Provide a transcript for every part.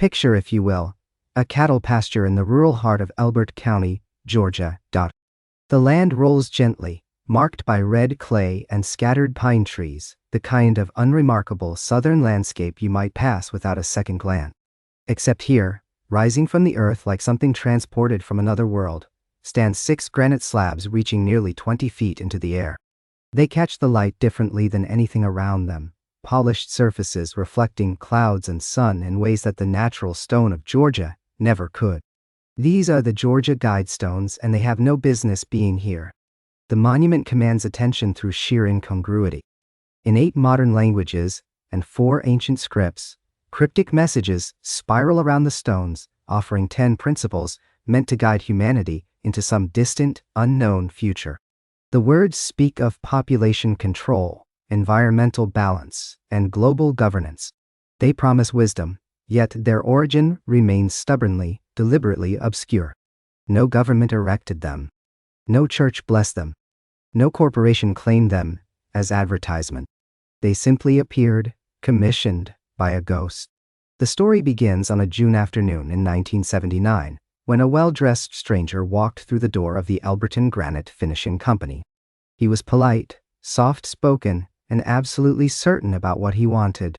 Picture, if you will, a cattle pasture in the rural heart of Elbert County, Georgia. The land rolls gently, marked by red clay and scattered pine trees, the kind of unremarkable southern landscape you might pass without a second glance. Except here, rising from the earth like something transported from another world, stand 6 granite slabs reaching nearly 20 feet into the air. They catch the light differently than anything around them, polished surfaces reflecting clouds and sun in ways that the natural stone of Georgia never could. These are the Georgia Guidestones, and they have no business being here. The monument commands attention through sheer incongruity. In 8 modern languages and 4 ancient scripts, cryptic messages spiral around the stones, offering 10 principles meant to guide humanity into some distant, unknown future. The words speak of population control, environmental balance, and global governance. They promise wisdom, yet their origin remains stubbornly, deliberately obscure. No government erected them. No church blessed them. No corporation claimed them as advertisement. They simply appeared, commissioned by a ghost. The story begins on a June afternoon in 1979, when a well-dressed stranger walked through the door of the Elberton Granite Finishing Company. He was polite, soft-spoken, and absolutely certain about what he wanted.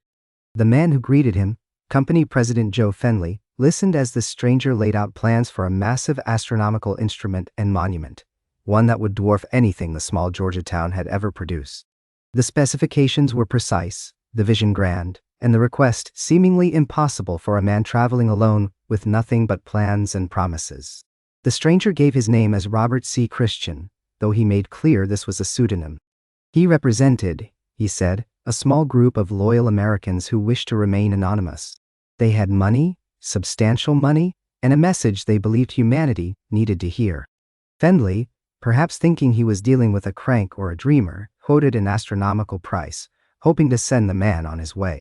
The man who greeted him, company president Joe Fenley, listened as the stranger laid out plans for a massive astronomical instrument and monument, one that would dwarf anything the small Georgia town had ever produced. The specifications were precise, the vision grand, and the request seemingly impossible for a man traveling alone with nothing but plans and promises. The stranger gave his name as Robert C. Christian, though he made clear this was a pseudonym. He represented, he said, a small group of loyal Americans who wished to remain anonymous. They had money, substantial money, and a message they believed humanity needed to hear. Fendley, perhaps thinking he was dealing with a crank or a dreamer, quoted an astronomical price, hoping to send the man on his way.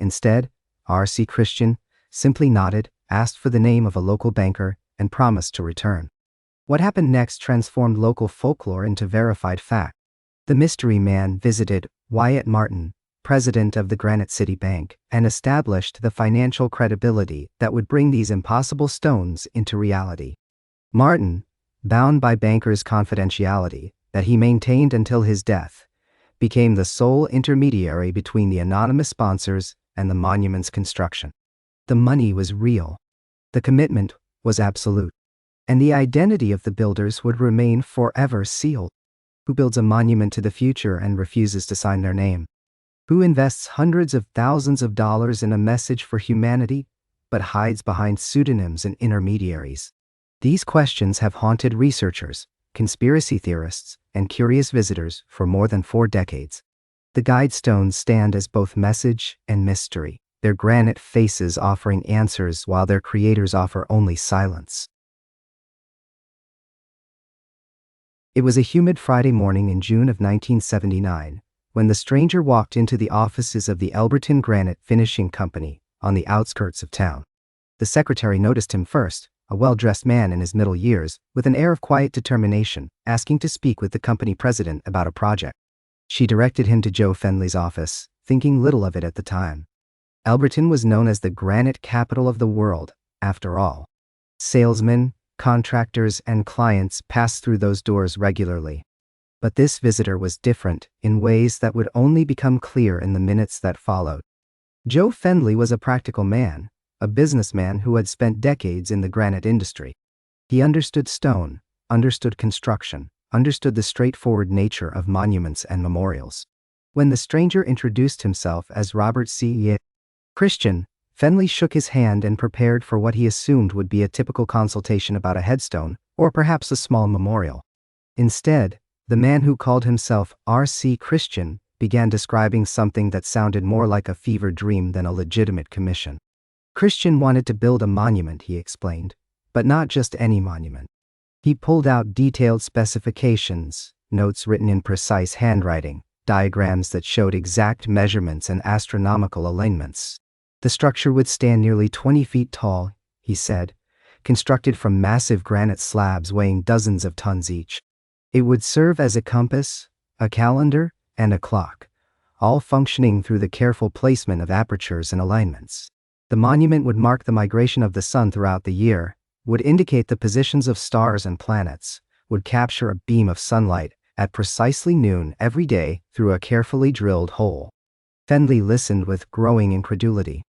Instead, R.C. Christian simply nodded, asked for the name of a local banker, and promised to return. What happened next transformed local folklore into verified fact. The mystery man visited Wyatt Martin, president of the Granite City Bank, and established the financial credibility that would bring these impossible stones into reality. Martin, bound by bankers' confidentiality that he maintained until his death, became the sole intermediary between the anonymous sponsors and the monument's construction. The money was real. The commitment was absolute. And the identity of the builders would remain forever sealed. Who builds a monument to the future and refuses to sign their name? Who invests hundreds of thousands of dollars in a message for humanity, but hides behind pseudonyms and intermediaries? These questions have haunted researchers, conspiracy theorists, and curious visitors for more than 4 decades. The Guidestones stand as both message and mystery, their granite faces offering answers while their creators offer only silence. It was a humid Friday morning in June of 1979 when the stranger walked into the offices of the Elberton Granite Finishing Company on the outskirts of town. The secretary noticed him first, a well-dressed man in his middle years with an air of quiet determination, asking to speak with the company president about a project. She directed him to Joe Fenley's office, thinking little of it at the time. Elberton was known as the granite capital of the world, after all. Salesmen, contractors, and clients passed through those doors regularly. But this visitor was different in ways that would only become clear in the minutes that followed. Joe Fenley was a practical man, a businessman who had spent decades in the granite industry. He understood stone, understood construction, understood the straightforward nature of monuments and memorials. When the stranger introduced himself as Robert C. Christian, Fenley shook his hand and prepared for what he assumed would be a typical consultation about a headstone, or perhaps a small memorial. Instead, the man who called himself R.C. Christian began describing something that sounded more like a fever dream than a legitimate commission. Christian wanted to build a monument, he explained, but not just any monument. He pulled out detailed specifications, notes written in precise handwriting, diagrams that showed exact measurements and astronomical alignments. The structure would stand nearly 20 feet tall, he said, constructed from massive granite slabs weighing dozens of tons each. It would serve as a compass, a calendar, and a clock, all functioning through the careful placement of apertures and alignments. The monument would mark the migration of the sun throughout the year, would indicate the positions of stars and planets, would capture a beam of sunlight at precisely noon every day through a carefully drilled hole. Fendley listened with growing incredulity.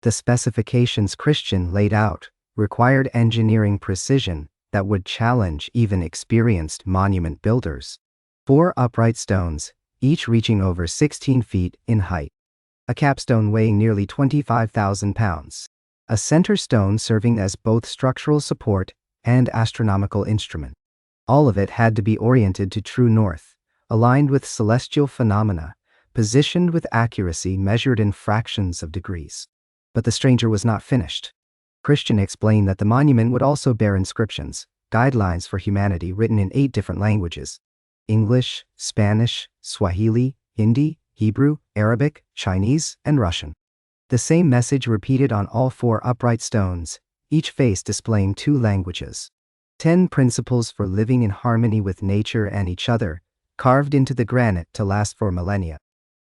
The specifications Christian laid out required engineering precision that would challenge even experienced monument builders. 4 upright stones, each reaching over 16 feet in height. A capstone weighing nearly 25,000 pounds. A center stone serving as both structural support and astronomical instrument. All of it had to be oriented to true north, aligned with celestial phenomena, positioned with accuracy measured in fractions of degrees. But the stranger was not finished. Christian explained that the monument would also bear inscriptions, guidelines for humanity written in 8 different languages: English, Spanish, Swahili, Hindi, Hebrew, Arabic, Chinese, and Russian. The same message repeated on all 4 upright stones, each face displaying 2 languages. 10 principles for living in harmony with nature and each other, carved into the granite to last for millennia.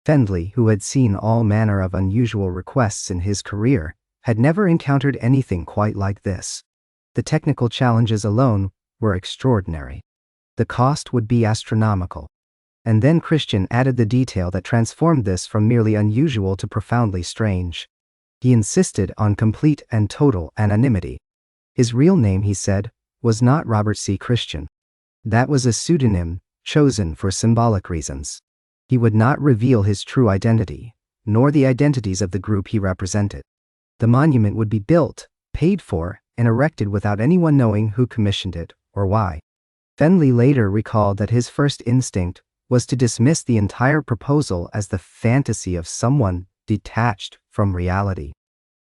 Fendley, who had seen all manner of unusual requests in his career, had never encountered anything quite like this. The technical challenges alone were extraordinary. The cost would be astronomical. And then Christian added the detail that transformed this from merely unusual to profoundly strange. He insisted on complete and total anonymity. His real name, he said, was not Robert C. Christian. That was a pseudonym chosen for symbolic reasons. He would not reveal his true identity, nor the identities of the group he represented. The monument would be built, paid for, and erected without anyone knowing who commissioned it or why. Fendley later recalled that his first instinct was to dismiss the entire proposal as the fantasy of someone detached from reality.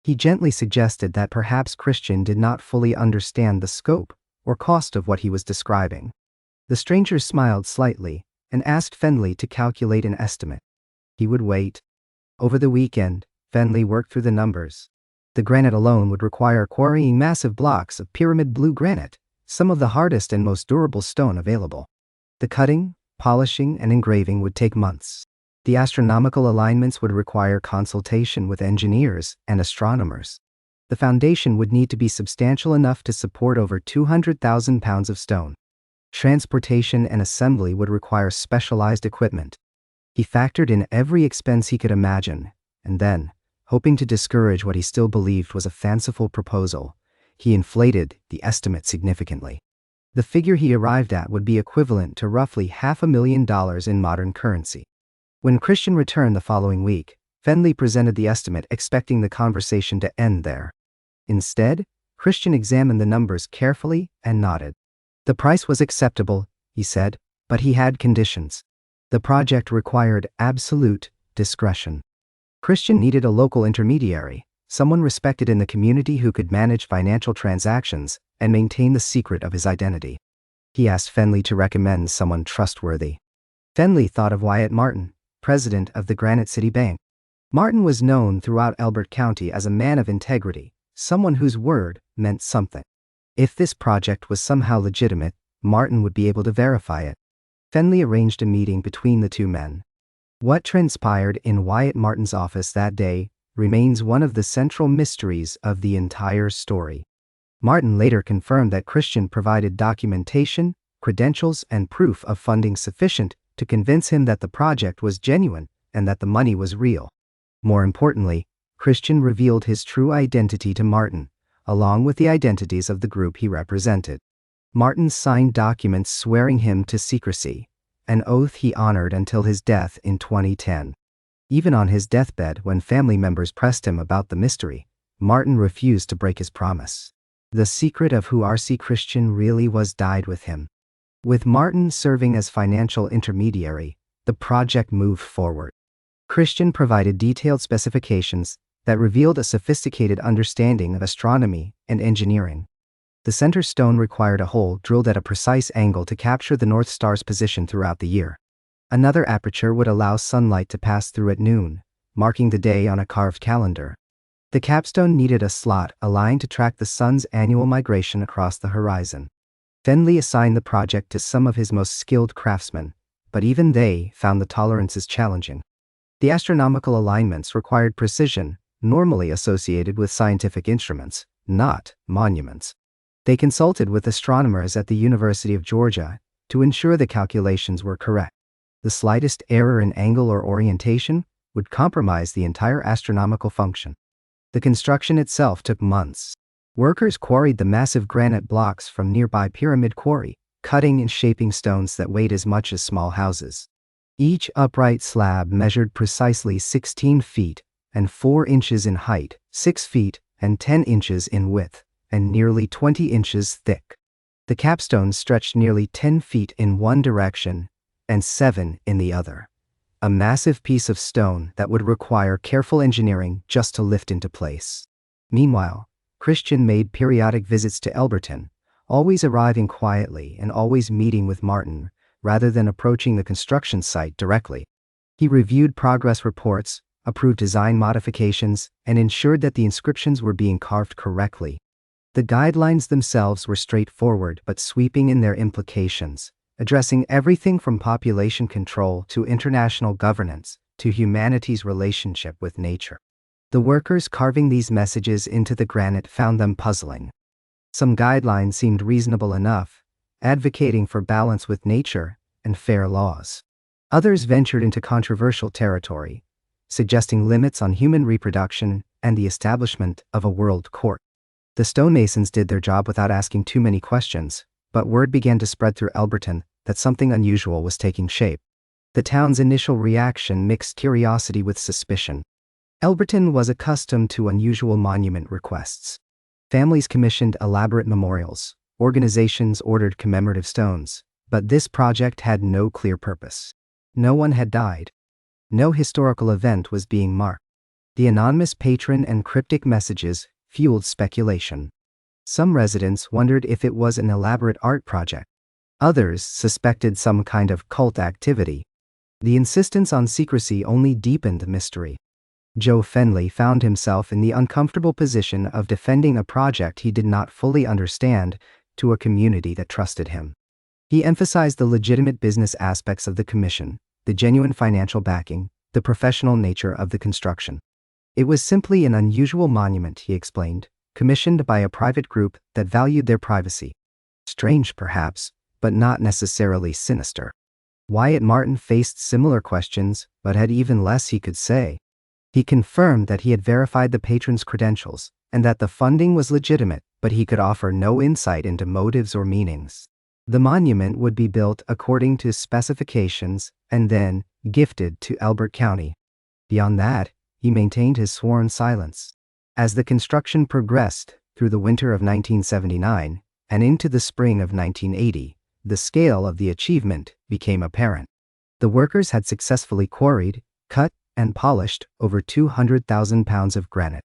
He gently suggested that perhaps Christian did not fully understand the scope or cost of what he was describing. The stranger smiled slightly and asked Fendley to calculate an estimate. He would wait. Over the weekend, Fendley worked through the numbers. The granite alone would require quarrying massive blocks of pyramid blue granite, some of the hardest and most durable stone available. The cutting, polishing, and engraving would take months. The astronomical alignments would require consultation with engineers and astronomers. The foundation would need to be substantial enough to support over 200,000 pounds of stone. Transportation and assembly would require specialized equipment. He factored in every expense he could imagine, and then, hoping to discourage what he still believed was a fanciful proposal, he inflated the estimate significantly. The figure he arrived at would be equivalent to roughly $500,000 in modern currency. When Christian returned the following week, Fendley presented the estimate expecting the conversation to end there. Instead, Christian examined the numbers carefully and nodded. The price was acceptable, he said, but he had conditions. The project required absolute discretion. Christian needed a local intermediary, someone respected in the community who could manage financial transactions and maintain the secret of his identity. He asked Fendley to recommend someone trustworthy. Fendley thought of Wyatt Martin, president of the Granite City Bank. Martin was known throughout Elbert County as a man of integrity, someone whose word meant something. If this project was somehow legitimate, Martin would be able to verify it. Fendley arranged a meeting between the 2 men. What transpired in Wyatt Martin's office that day remains one of the central mysteries of the entire story. Martin later confirmed that Christian provided documentation, credentials, and proof of funding sufficient to convince him that the project was genuine and that the money was real. More importantly, Christian revealed his true identity to Martin, along with the identities of the group he represented. Martin signed documents swearing him to secrecy, an oath he honored until his death in 2010. Even on his deathbed, when family members pressed him about the mystery, Martin refused to break his promise. The secret of who R.C. Christian really was died with him. With Martin serving as financial intermediary, the project moved forward. Christian provided detailed specifications that revealed a sophisticated understanding of astronomy and engineering. The center stone required a hole drilled at a precise angle to capture the North Star's position throughout the year. Another aperture would allow sunlight to pass through at noon, marking the day on a carved calendar. The capstone needed a slot aligned to track the sun's annual migration across the horizon. Fendley assigned the project to some of his most skilled craftsmen, but even they found the tolerances challenging. The astronomical alignments required precision normally associated with scientific instruments, not monuments. They consulted with astronomers at the University of Georgia to ensure the calculations were correct. The slightest error in angle or orientation would compromise the entire astronomical function. The construction itself took months. Workers quarried the massive granite blocks from nearby Pyramid Quarry, cutting and shaping stones that weighed as much as small houses. Each upright slab measured precisely 16 feet and 4 inches in height, 6 feet and 10 inches in width, and nearly 20 inches thick. The capstones stretched nearly 10 feet in one direction and 7 in the other. A massive piece of stone that would require careful engineering just to lift into place. Meanwhile, Christian made periodic visits to Elberton, always arriving quietly and always meeting with Martin, rather than approaching the construction site directly. He reviewed progress reports, approved design modifications, and ensured that the inscriptions were being carved correctly. The guidelines themselves were straightforward but sweeping in their implications, addressing everything from population control to international governance to humanity's relationship with nature. The workers carving these messages into the granite found them puzzling. Some guidelines seemed reasonable enough, advocating for balance with nature and fair laws. Others ventured into controversial territory, suggesting limits on human reproduction and the establishment of a world court. The stonemasons did their job without asking too many questions, but word began to spread through Elberton that something unusual was taking shape. The town's initial reaction mixed curiosity with suspicion. Elberton was accustomed to unusual monument requests. Families commissioned elaborate memorials, organizations ordered commemorative stones, but this project had no clear purpose. No one had died. No historical event was being marked. The anonymous patron and cryptic messages fueled speculation. Some residents wondered if it was an elaborate art project. Others suspected some kind of cult activity. The insistence on secrecy only deepened the mystery. Joe Fenley found himself in the uncomfortable position of defending a project he did not fully understand to a community that trusted him. He emphasized the legitimate business aspects of the commission, the genuine financial backing, the professional nature of the construction. It was simply an unusual monument, he explained, commissioned by a private group that valued their privacy. Strange, perhaps, but not necessarily sinister. Wyatt Martin faced similar questions, but had even less he could say. He confirmed that he had verified the patron's credentials, and that the funding was legitimate, but he could offer no insight into motives or meanings. The monument would be built according to specifications and then gifted to Elbert County. Beyond that, he maintained his sworn silence. As the construction progressed through the winter of 1979 and into the spring of 1980, the scale of the achievement became apparent. The workers had successfully quarried, cut, and polished over 200,000 pounds of granite.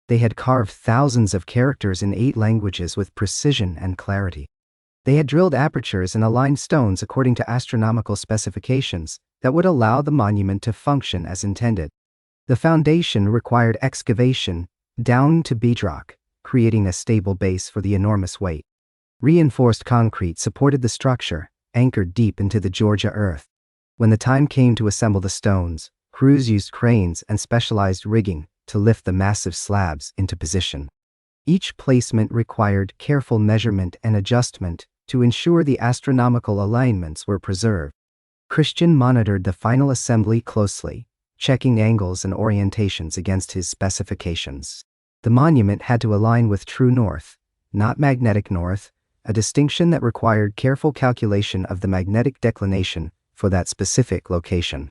They had carved thousands of characters in 8 languages with precision and clarity. They had drilled apertures and aligned stones according to astronomical specifications that would allow the monument to function as intended. The foundation required excavation down to bedrock, creating a stable base for the enormous weight. Reinforced concrete supported the structure, anchored deep into the Georgia earth. When the time came to assemble the stones, crews used cranes and specialized rigging to lift the massive slabs into position. Each placement required careful measurement and adjustment to ensure the astronomical alignments were preserved. Christian monitored the final assembly closely, checking angles and orientations against his specifications. The monument had to align with true north, not magnetic north, a distinction that required careful calculation of the magnetic declination for that specific location.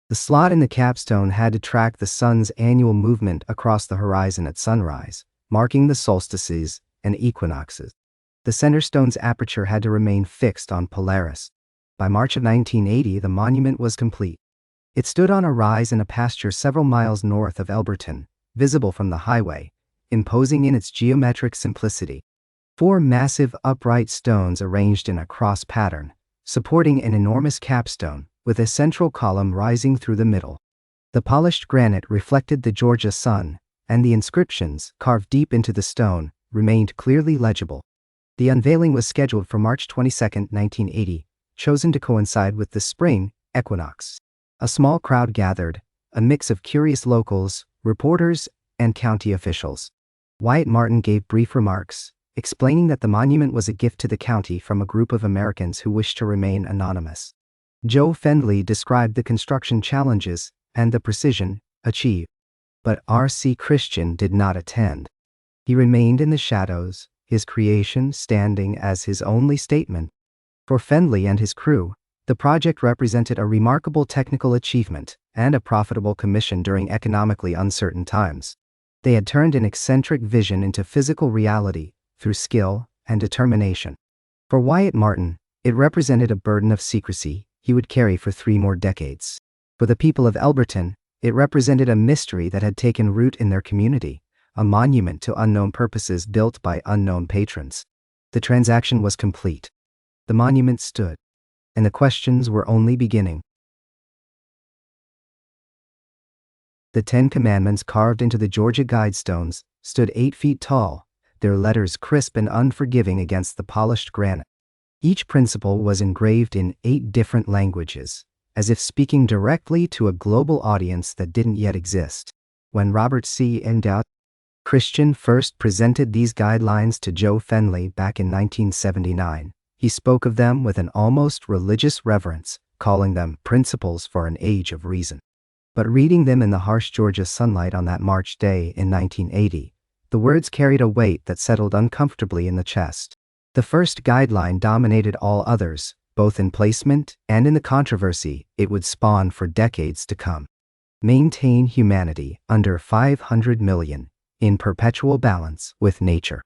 The slot in the capstone had to track the sun's annual movement across the horizon at sunrise, marking the solstices and equinoxes. The center stone's aperture had to remain fixed on Polaris. By March of 1980, the monument was complete. It stood on a rise in a pasture several miles north of Elberton, visible from the highway, imposing in its geometric simplicity. 4 massive upright stones arranged in a cross pattern, supporting an enormous capstone, with a central column rising through the middle. The polished granite reflected the Georgia sun, and the inscriptions, carved deep into the stone, remained clearly legible. The unveiling was scheduled for March 22, 1980, chosen to coincide with the spring equinox. A small crowd gathered, a mix of curious locals, reporters, and county officials. Wyatt Martin gave brief remarks, explaining that the monument was a gift to the county from a group of Americans who wished to remain anonymous. Joe Fendley described the construction challenges and the precision achieved. But R.C. Christian did not attend. He remained in the shadows, his creation standing as his only statement. For Fendley and his crew, the project represented a remarkable technical achievement and a profitable commission during economically uncertain times. They had turned an eccentric vision into physical reality through skill and determination. For Wyatt Martin, it represented a burden of secrecy he would carry for 3 more decades. For the people of Elberton, it represented a mystery that had taken root in their community, a monument to unknown purposes built by unknown patrons. The transaction was complete. The monument stood, and the questions were only beginning. The 10 Commandments carved into the Georgia Guidestones stood 8 feet tall, their letters crisp and unforgiving against the polished granite. Each principle was engraved in 8 different languages, as if speaking directly to a global audience that didn't yet exist. When Robert C. Endowed, Christian first presented these guidelines to Joe Fendley back in 1979. He spoke of them with an almost religious reverence, calling them principles for an age of reason. But reading them in the harsh Georgia sunlight on that March day in 1980, the words carried a weight that settled uncomfortably in the chest. The first guideline dominated all others, both in placement and in the controversy it would spawn for decades to come. Maintain humanity under 500 million, in perpetual balance with nature.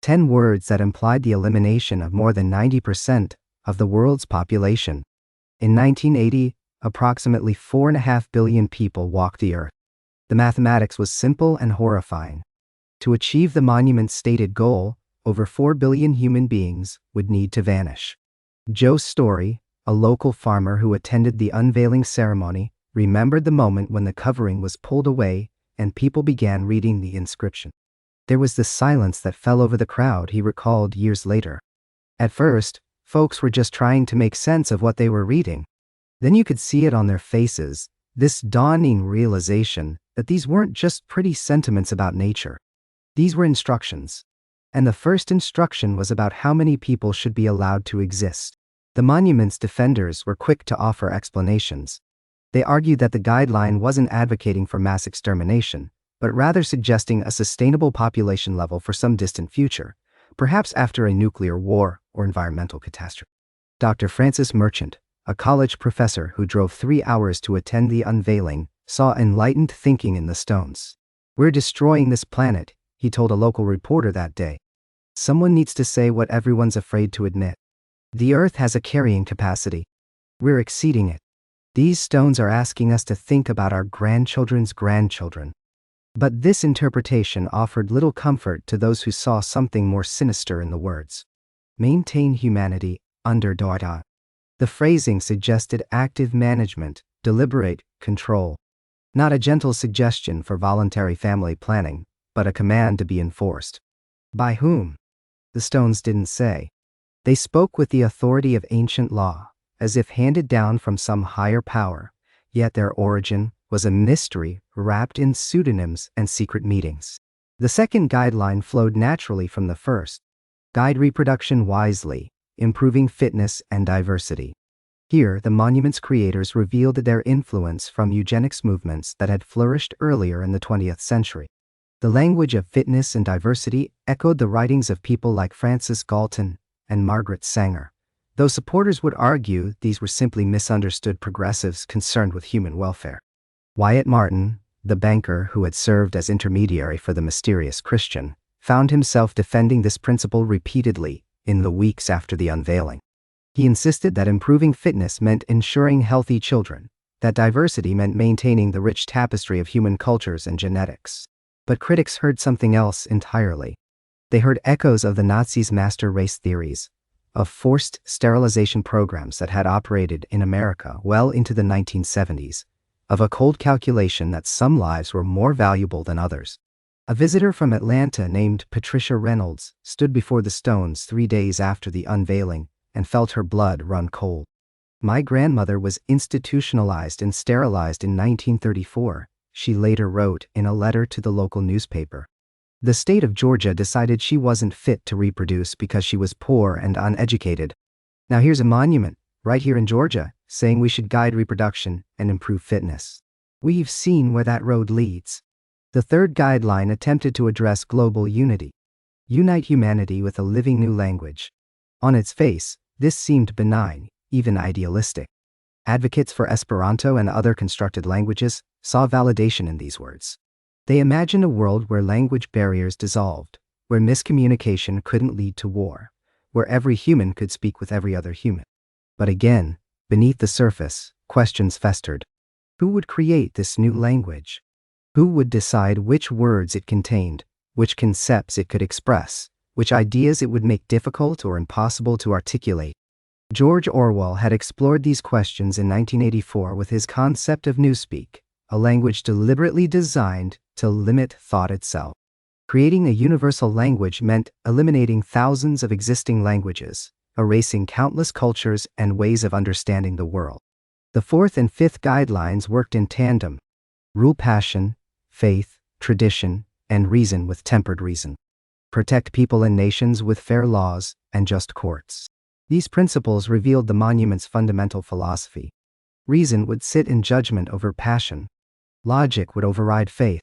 10 words that implied the elimination of more than 90% of the world's population. In 1980, approximately 4.5 billion people walked the earth. The mathematics was simple and horrifying. To achieve the monument's stated goal, over 4 billion human beings would need to vanish. Joe Story, a local farmer who attended the unveiling ceremony, remembered the moment when the covering was pulled away and people began reading the inscription. There was this silence that fell over the crowd, he recalled years later. At first, folks were just trying to make sense of what they were reading. Then you could see it on their faces, this dawning realization that these weren't just pretty sentiments about nature. These were instructions. And the first instruction was about how many people should be allowed to exist. The monument's defenders were quick to offer explanations. They argued that the guideline wasn't advocating for mass extermination, but rather suggesting a sustainable population level for some distant future, perhaps after a nuclear war or environmental catastrophe. Dr. Francis Merchant, a college professor who drove 3 hours to attend the unveiling, saw enlightened thinking in the stones. "We're destroying this planet," he told a local reporter that day. "Someone needs to say what everyone's afraid to admit. The Earth has a carrying capacity. We're exceeding it. These stones are asking us to think about our grandchildren's grandchildren." But this interpretation offered little comfort to those who saw something more sinister in the words. Maintain humanity under data. The phrasing suggested active management, deliberate control. Not a gentle suggestion for voluntary family planning, but a command to be enforced. By whom? The stones didn't say. They spoke with the authority of ancient law, as if handed down from some higher power, yet their origin was a mystery wrapped in pseudonyms and secret meetings. The second guideline flowed naturally from the first. Guide reproduction wisely, improving fitness and diversity. Here, the monument's creators revealed their influence from eugenics movements that had flourished earlier in the 20th century. The language of fitness and diversity echoed the writings of people like Francis Galton and Margaret Sanger, though supporters would argue these were simply misunderstood progressives concerned with human welfare. Wyatt Martin, the banker who had served as intermediary for the mysterious Christian, found himself defending this principle repeatedly in the weeks after the unveiling. He insisted that improving fitness meant ensuring healthy children, that diversity meant maintaining the rich tapestry of human cultures and genetics. But critics heard something else entirely. They heard echoes of the Nazis' master race theories, of forced sterilization programs that had operated in America well into the 1970s, of a cold calculation that some lives were more valuable than others. A visitor from Atlanta named Patricia Reynolds stood before the stones 3 days after the unveiling and felt her blood run cold. "My grandmother was institutionalized and sterilized in 1934, she later wrote in a letter to the local newspaper. The state of Georgia decided she wasn't fit to reproduce because she was poor and uneducated. Now here's a monument, right here in Georgia, saying we should guide reproduction and improve fitness. We've seen where that road leads. The third guideline attempted to address global unity. Unite humanity with a living new language. On its face, this seemed benign, even idealistic. Advocates for Esperanto and other constructed languages saw validation in these words. They imagined a world where language barriers dissolved, where miscommunication couldn't lead to war, where every human could speak with every other human. But again, beneath the surface, questions festered. Who would create this new language? Who would decide which words it contained, which concepts it could express, which ideas it would make difficult or impossible to articulate? George Orwell had explored these questions in 1984 with his concept of Newspeak, a language deliberately designed to limit thought itself. Creating a universal language meant eliminating thousands of existing languages, erasing countless cultures and ways of understanding the world. The fourth and fifth guidelines worked in tandem. Rule passion, faith, tradition, and reason with tempered reason. Protect people and nations with fair laws and just courts. These principles revealed the monument's fundamental philosophy. Reason would sit in judgment over passion. Logic would override faith.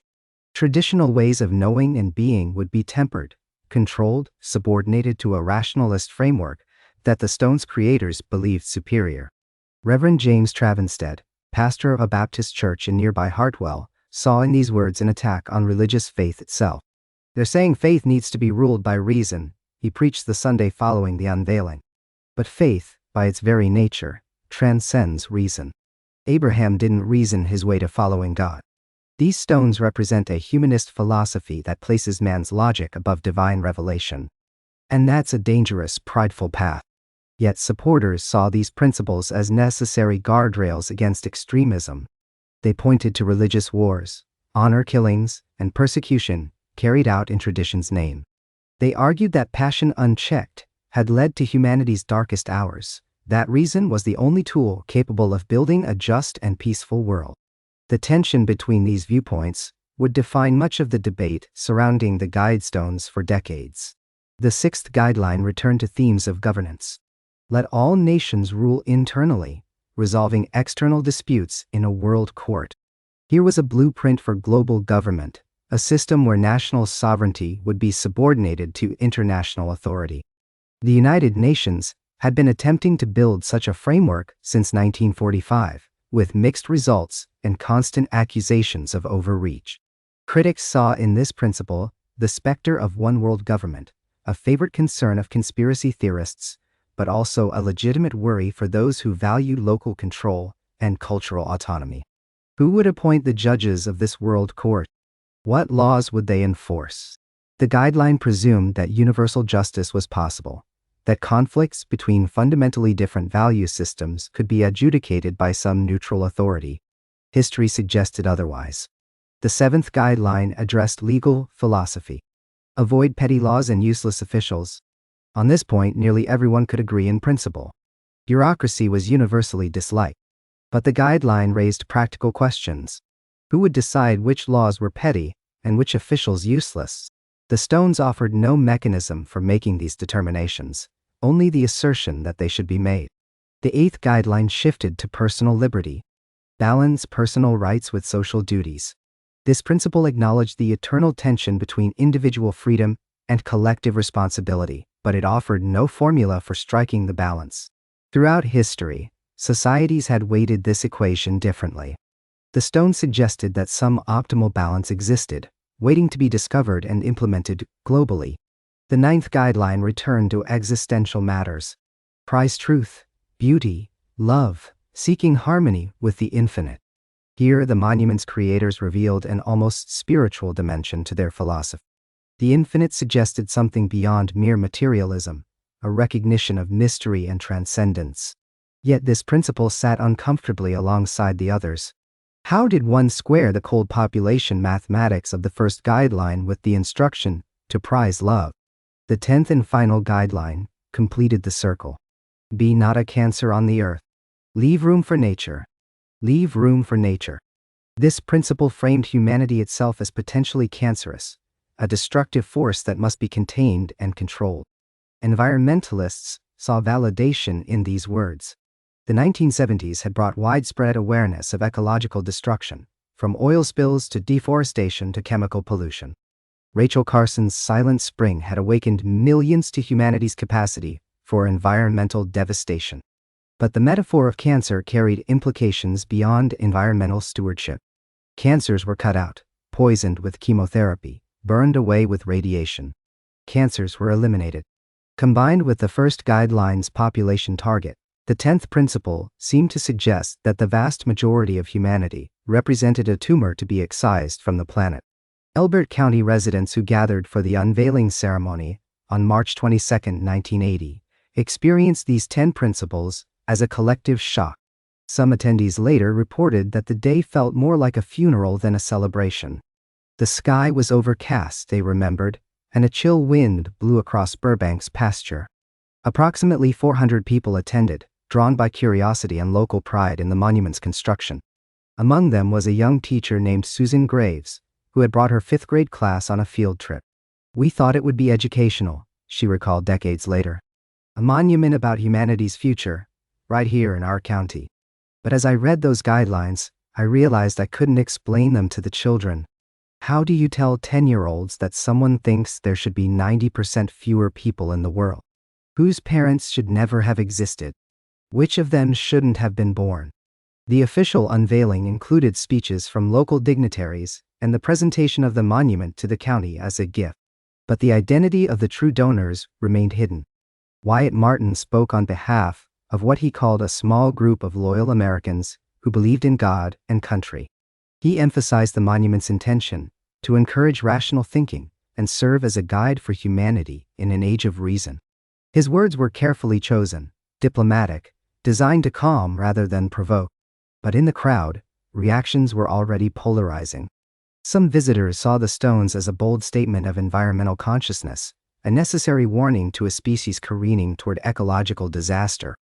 Traditional ways of knowing and being would be tempered, controlled, subordinated to a rationalist framework that the stone's creators believed superior. Reverend James Travenstead, pastor of a Baptist church in nearby Hartwell, saw in these words an attack on religious faith itself. They're saying faith needs to be ruled by reason, he preached the Sunday following the unveiling. But faith, by its very nature, transcends reason. Abraham didn't reason his way to following God. These stones represent a humanist philosophy that places man's logic above divine revelation. And that's a dangerous, prideful path. Yet supporters saw these principles as necessary guardrails against extremism. They pointed to religious wars, honor killings, and persecution carried out in tradition's name. They argued that passion unchecked had led to humanity's darkest hours, that reason was the only tool capable of building a just and peaceful world. The tension between these viewpoints would define much of the debate surrounding the Guidestones for decades. The sixth guideline returned to themes of governance. Let all nations rule internally, resolving external disputes in a world court. Here was a blueprint for global government, a system where national sovereignty would be subordinated to international authority. The United Nations had been attempting to build such a framework since 1945, with mixed results and constant accusations of overreach. Critics saw in this principle the specter of one world government, a favorite concern of conspiracy theorists, but also a legitimate worry for those who value local control and cultural autonomy. Who would appoint the judges of this world court? What laws would they enforce? The guideline presumed that universal justice was possible, that conflicts between fundamentally different value systems could be adjudicated by some neutral authority. History suggested otherwise. The seventh guideline addressed legal philosophy. Avoid petty laws and useless officials. On this point, nearly everyone could agree in principle. Bureaucracy was universally disliked. But the guideline raised practical questions. Who would decide which laws were petty and which officials useless? The stones offered no mechanism for making these determinations, only the assertion that they should be made. The eighth guideline shifted to personal liberty. Balance personal rights with social duties. This principle acknowledged the eternal tension between individual freedom and collective responsibility, but it offered no formula for striking the balance. Throughout history, societies had weighted this equation differently. The stone suggested that some optimal balance existed, waiting to be discovered and implemented globally. The ninth guideline returned to existential matters. Prize truth, beauty, love, seeking harmony with the infinite. Here, the monument's creators revealed an almost spiritual dimension to their philosophy. The infinite suggested something beyond mere materialism, a recognition of mystery and transcendence. Yet this principle sat uncomfortably alongside the others. How did one square the cold population mathematics of the first guideline with the instruction to prize love? The 10th and final guideline completed the circle. Be not a cancer on the earth. Leave room for nature. Leave room for nature. This principle framed humanity itself as potentially cancerous, a destructive force that must be contained and controlled. Environmentalists saw validation in these words. The 1970s had brought widespread awareness of ecological destruction, from oil spills to deforestation to chemical pollution. Rachel Carson's Silent Spring had awakened millions to humanity's capacity for environmental devastation. But the metaphor of cancer carried implications beyond environmental stewardship. Cancers were cut out, poisoned with chemotherapy, burned away with radiation. Cancers were eliminated. Combined with the first guideline's population target, the 10th principle seemed to suggest that the vast majority of humanity represented a tumor to be excised from the planet. Elbert County residents who gathered for the unveiling ceremony on March 22, 1980, experienced these 10 principles as a collective shock. Some attendees later reported that the day felt more like a funeral than a celebration. The sky was overcast, they remembered, and a chill wind blew across Burbank's pasture. Approximately 400 people attended, drawn by curiosity and local pride in the monument's construction. Among them was a young teacher named Susan Graves, who had brought her 5th grade class on a field trip. "We thought it would be educational," she recalled decades later. "A monument about humanity's future, right here in our county. But as I read those guidelines, I realized I couldn't explain them to the children. How do you tell 10-year-olds that someone thinks there should be 90% fewer people in the world? Whose parents should never have existed? Which of them shouldn't have been born?" The official unveiling included speeches from local dignitaries and the presentation of the monument to the county as a gift. But the identity of the true donors remained hidden. Wyatt Martin spoke on behalf of what he called a small group of loyal Americans who believed in God and country. He emphasized the monument's intention to encourage rational thinking and serve as a guide for humanity in an age of reason. His words were carefully chosen, diplomatic, designed to calm rather than provoke. But in the crowd, reactions were already polarizing. Some visitors saw the stones as a bold statement of environmental consciousness, a necessary warning to a species careening toward ecological disaster.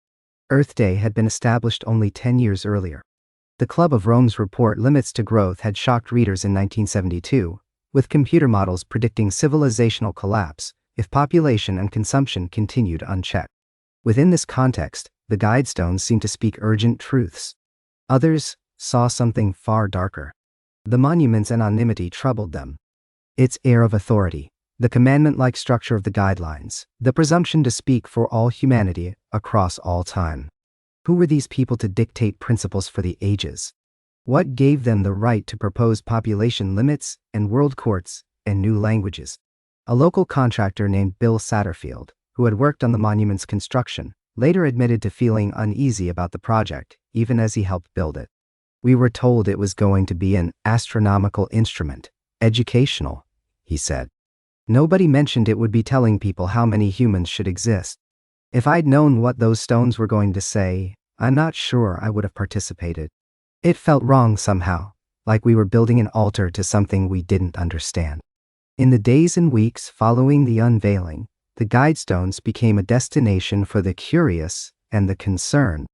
Earth Day had been established only 10 years earlier. The Club of Rome's report Limits to Growth had shocked readers in 1972, with computer models predicting civilizational collapse if population and consumption continued unchecked. Within this context, the Guidestones seemed to speak urgent truths. Others saw something far darker. The monument's anonymity troubled them. Its air of authority, the commandment-like structure of the guidelines, the presumption to speak for all humanity across all time. Who were these people to dictate principles for the ages? What gave them the right to propose population limits and world courts and new languages? A local contractor named Bill Satterfield, who had worked on the monument's construction, later admitted to feeling uneasy about the project, even as he helped build it. "We were told it was going to be an astronomical instrument, educational," he said. "Nobody mentioned it would be telling people how many humans should exist. If I'd known what those stones were going to say, I'm not sure I would have participated. It felt wrong somehow, like we were building an altar to something we didn't understand." In the days and weeks following the unveiling, the Guidestones became a destination for the curious and the concerned.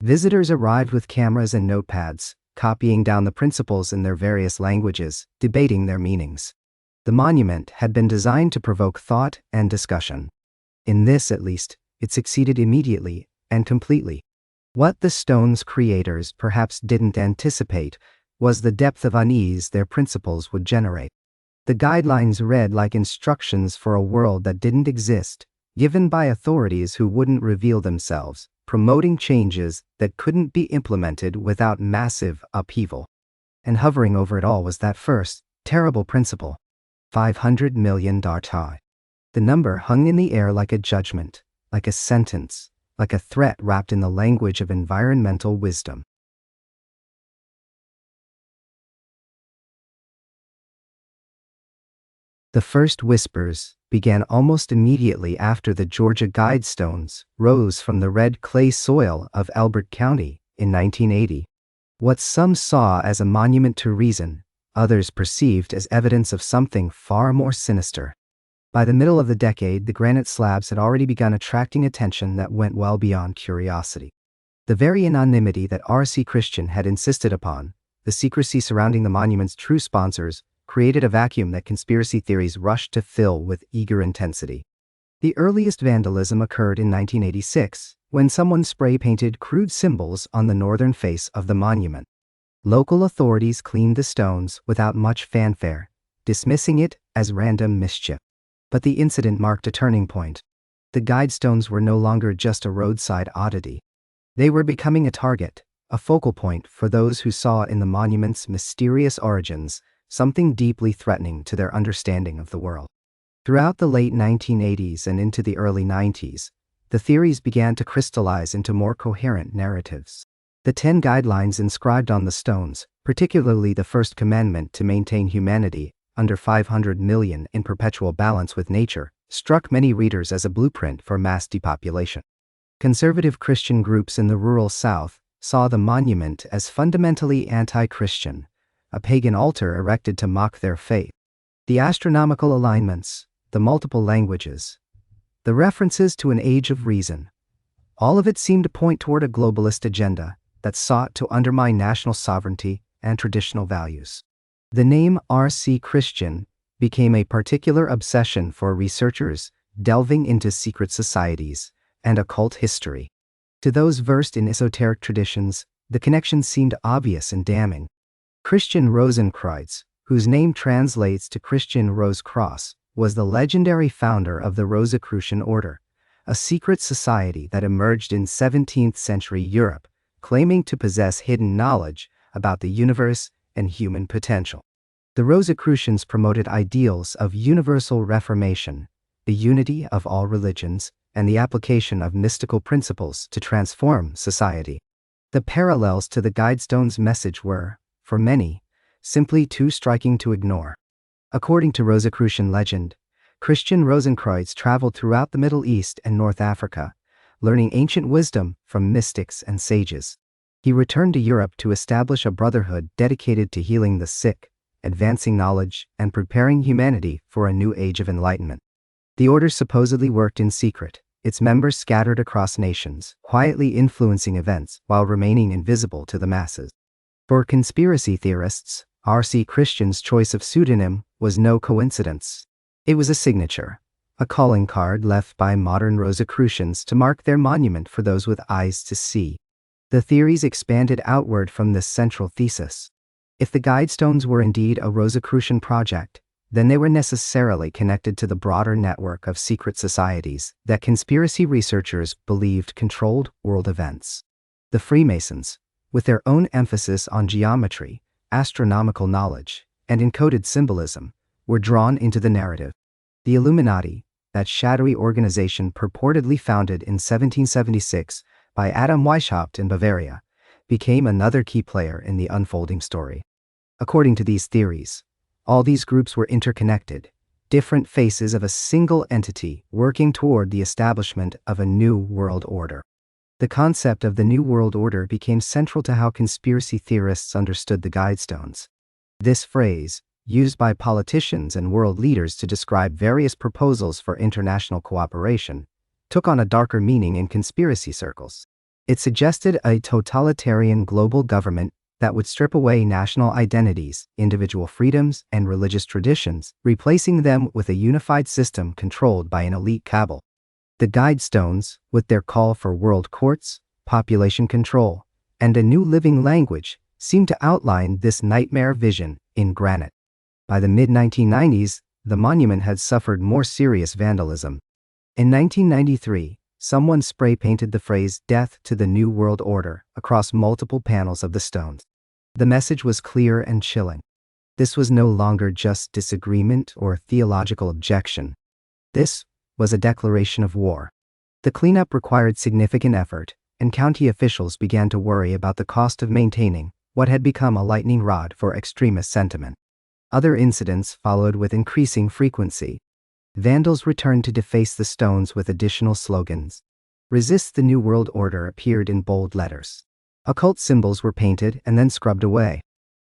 Visitors arrived with cameras and notepads, copying down the principles in their various languages, debating their meanings. The monument had been designed to provoke thought and discussion. In this, at least, it succeeded immediately and completely. What the stone's creators perhaps didn't anticipate was the depth of unease their principles would generate. The guidelines read like instructions for a world that didn't exist, given by authorities who wouldn't reveal themselves, promoting changes that couldn't be implemented without massive upheaval. And hovering over it all was that first, terrible principle: 500 million dartai. The number hung in the air like a judgment, like a sentence, like a threat wrapped in the language of environmental wisdom. The first whispers began almost immediately after the Georgia Guidestones rose from the red clay soil of Elbert County in 1980. What some saw as a monument to reason, others perceived as evidence of something far more sinister. By the middle of the decade, the granite slabs had already begun attracting attention that went well beyond curiosity. The very anonymity that R.C. Christian had insisted upon, the the secrecy surrounding the monument's true sponsors created a vacuum that conspiracy theories rushed to fill with eager intensity. The earliest vandalism occurred in 1986, when someone spray-painted crude symbols on the northern face of the monument. Local authorities cleaned the stones without much fanfare, dismissing it as random mischief. But the incident marked a turning point. The Guidestones were no longer just a roadside oddity. They were becoming a target, a focal point for those who saw in the monument's mysterious origins something deeply threatening to their understanding of the world. Throughout the late 1980s and into the early 90s, the theories began to crystallize into more coherent narratives. The 10 guidelines inscribed on the stones, particularly the first commandment to maintain humanity under 500 million in perpetual balance with nature, struck many readers as a blueprint for mass depopulation. Conservative Christian groups in the rural South saw the monument as fundamentally anti-Christian, a pagan altar erected to mock their faith. The astronomical alignments, the multiple languages, the references to an age of reason, all of it seemed to point toward a globalist agenda that sought to undermine national sovereignty and traditional values. The name RC Christian became a particular obsession for researchers delving into secret societies and occult history. To those versed in esoteric traditions, the connection seemed obvious and damning. Christian Rosenkreuz, whose name translates to Christian Rose Cross, was the legendary founder of the Rosicrucian Order, a secret society that emerged in 17th century Europe, claiming to possess hidden knowledge about the universe and human potential. The Rosicrucians promoted ideals of universal reformation, the unity of all religions, and the application of mystical principles to transform society. The parallels to the Guidestones' message were, for many, simply too striking to ignore. According to Rosicrucian legend, Christian Rosenkreuz traveled throughout the Middle East and North Africa, learning ancient wisdom from mystics and sages. He returned to Europe to establish a brotherhood dedicated to healing the sick, advancing knowledge, and preparing humanity for a new age of enlightenment. The order supposedly worked in secret, its members scattered across nations, quietly influencing events while remaining invisible to the masses. For conspiracy theorists, R.C. Christian's choice of pseudonym was no coincidence. It was a signature, a calling card left by modern Rosicrucians to mark their monument for those with eyes to see. The theories expanded outward from this central thesis. If the Guidestones were indeed a Rosicrucian project, then they were necessarily connected to the broader network of secret societies that conspiracy researchers believed controlled world events. The Freemasons, with their own emphasis on geometry, astronomical knowledge, and encoded symbolism, were drawn into the narrative. The Illuminati, that shadowy organization purportedly founded in 1776 by Adam Weishaupt in Bavaria, became another key player in the unfolding story. According to these theories, all these groups were interconnected, different faces of a single entity working toward the establishment of a new world order. The concept of the New World Order became central to how conspiracy theorists understood the Guidestones. This phrase, used by politicians and world leaders to describe various proposals for international cooperation, took on a darker meaning in conspiracy circles. It suggested a totalitarian global government that would strip away national identities, individual freedoms, and religious traditions, replacing them with a unified system controlled by an elite cabal. The Guidestones, with their call for world courts, population control, and a new living language, seemed to outline this nightmare vision in granite. By the mid-1990s, the monument had suffered more serious vandalism. In 1993, someone spray-painted the phrase "Death to the New World Order" across multiple panels of the stones. The message was clear and chilling. This was no longer just disagreement or theological objection. This was a declaration of war. The cleanup required significant effort, and county officials began to worry about the cost of maintaining what had become a lightning rod for extremist sentiment. Other incidents followed with increasing frequency. Vandals returned to deface the stones with additional slogans. "Resist the New World Order" appeared in bold letters. Occult symbols were painted and then scrubbed away.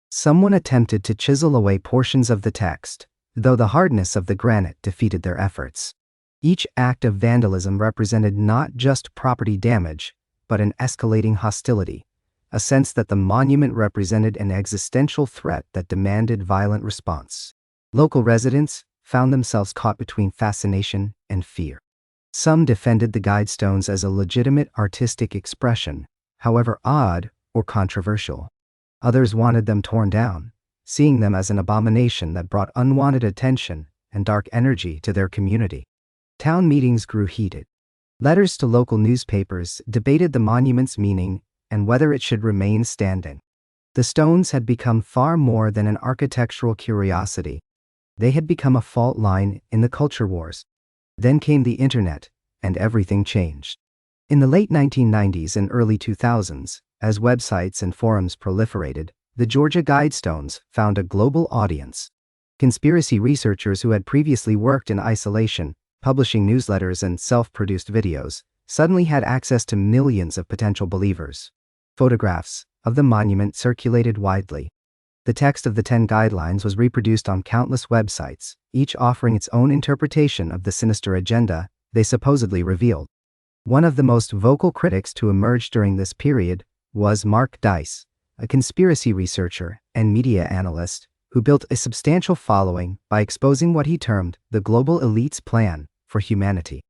Someone attempted to chisel away portions of the text, though the hardness of the granite defeated their efforts. Each act of vandalism represented not just property damage, but an escalating hostility, a sense that the monument represented an existential threat that demanded violent response. Local residents found themselves caught between fascination and fear. Some defended the Guidestones as a legitimate artistic expression, however odd or controversial. Others wanted them torn down, seeing them as an abomination that brought unwanted attention and dark energy to their community. Town meetings grew heated. Letters to local newspapers debated the monument's meaning and whether it should remain standing. The stones had become far more than an architectural curiosity. They had become a fault line in the culture wars. Then came the internet, and everything changed. In the late 1990s and early 2000s, as websites and forums proliferated, the Georgia Guidestones found a global audience. Conspiracy researchers who had previously worked in isolation, publishing newsletters and self-produced videos, suddenly had access to millions of potential believers. Photographs of the monument circulated widely. The text of the 10 guidelines was reproduced on countless websites, each offering its own interpretation of the sinister agenda they supposedly revealed. One of the most vocal critics to emerge during this period was Mark Dice, a conspiracy researcher and media analyst who built a substantial following by exposing what he termed the global elite's plan for humanity.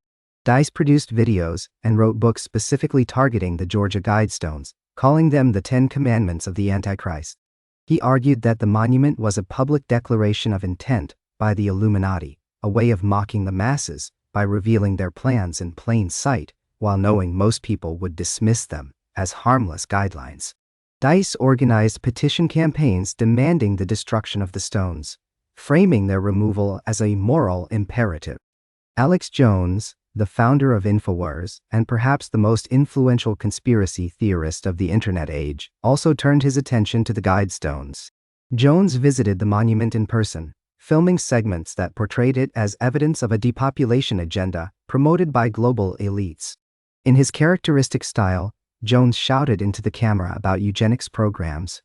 Dice produced videos and wrote books specifically targeting the Georgia Guidestones, calling them the 10 Commandments of the Antichrist. He argued that the monument was a public declaration of intent by the Illuminati, a way of mocking the masses by revealing their plans in plain sight, while knowing most people would dismiss them as harmless guidelines. Dice organized petition campaigns demanding the destruction of the stones, framing their removal as a moral imperative. Alex Jones, the founder of InfoWars and perhaps the most influential conspiracy theorist of the internet age, also turned his attention to the Guidestones. Jones visited the monument in person, filming segments that portrayed it as evidence of a depopulation agenda promoted by global elites. In his characteristic style, Jones shouted into the camera about eugenics programs,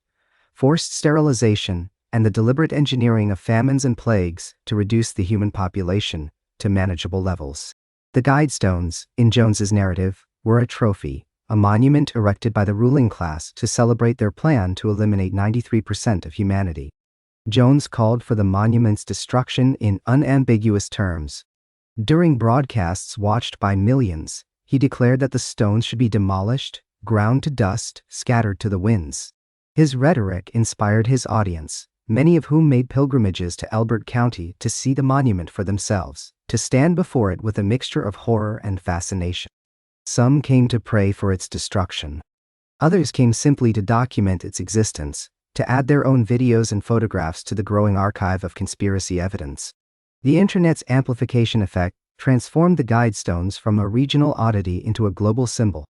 forced sterilization, and the deliberate engineering of famines and plagues to reduce the human population to manageable levels. The Guidestones, in Jones's narrative, were a trophy, a monument erected by the ruling class to celebrate their plan to eliminate 93% of humanity. Jones called for the monument's destruction in unambiguous terms. During broadcasts watched by millions, he declared that the stones should be demolished, ground to dust, scattered to the winds. His rhetoric inspired his audience, many of whom made pilgrimages to Elbert County to see the monument for themselves, to stand before it with a mixture of horror and fascination. Some came to pray for its destruction. Others came simply to document its existence, to add their own videos and photographs to the growing archive of conspiracy evidence. The internet's amplification effect transformed the Guidestones from a regional oddity into a global symbol.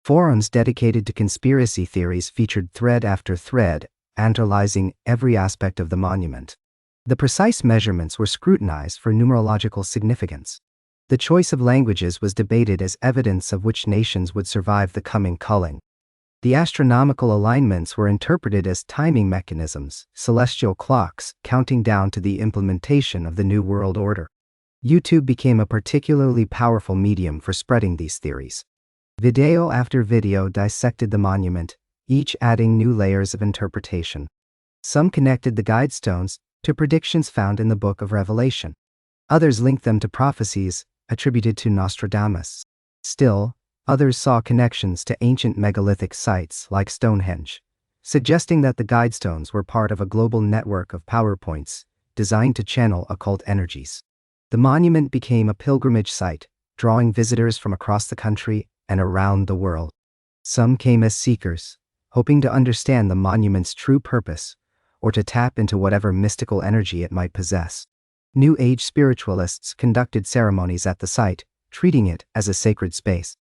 Forums dedicated to conspiracy theories featured thread after thread, analyzing every aspect of the monument. The precise measurements were scrutinized for numerological significance. The choice of languages was debated as evidence of which nations would survive the coming culling. The astronomical alignments were interpreted as timing mechanisms, celestial clocks counting down to the implementation of the New World Order. YouTube became a particularly powerful medium for spreading these theories. Video after video dissected the monument, each adding new layers of interpretation. Some connected the Guidestones to predictions found in the Book of Revelation. Others linked them to prophecies attributed to Nostradamus. Still, others saw connections to ancient megalithic sites like Stonehenge, suggesting that the Guidestones were part of a global network of PowerPoints designed to channel occult energies. The monument became a pilgrimage site, drawing visitors from across the country and around the world. Some came as seekers, hoping to understand the monument's true purpose or to tap into whatever mystical energy it might possess. New Age spiritualists conducted ceremonies at the site, treating it as a sacred space.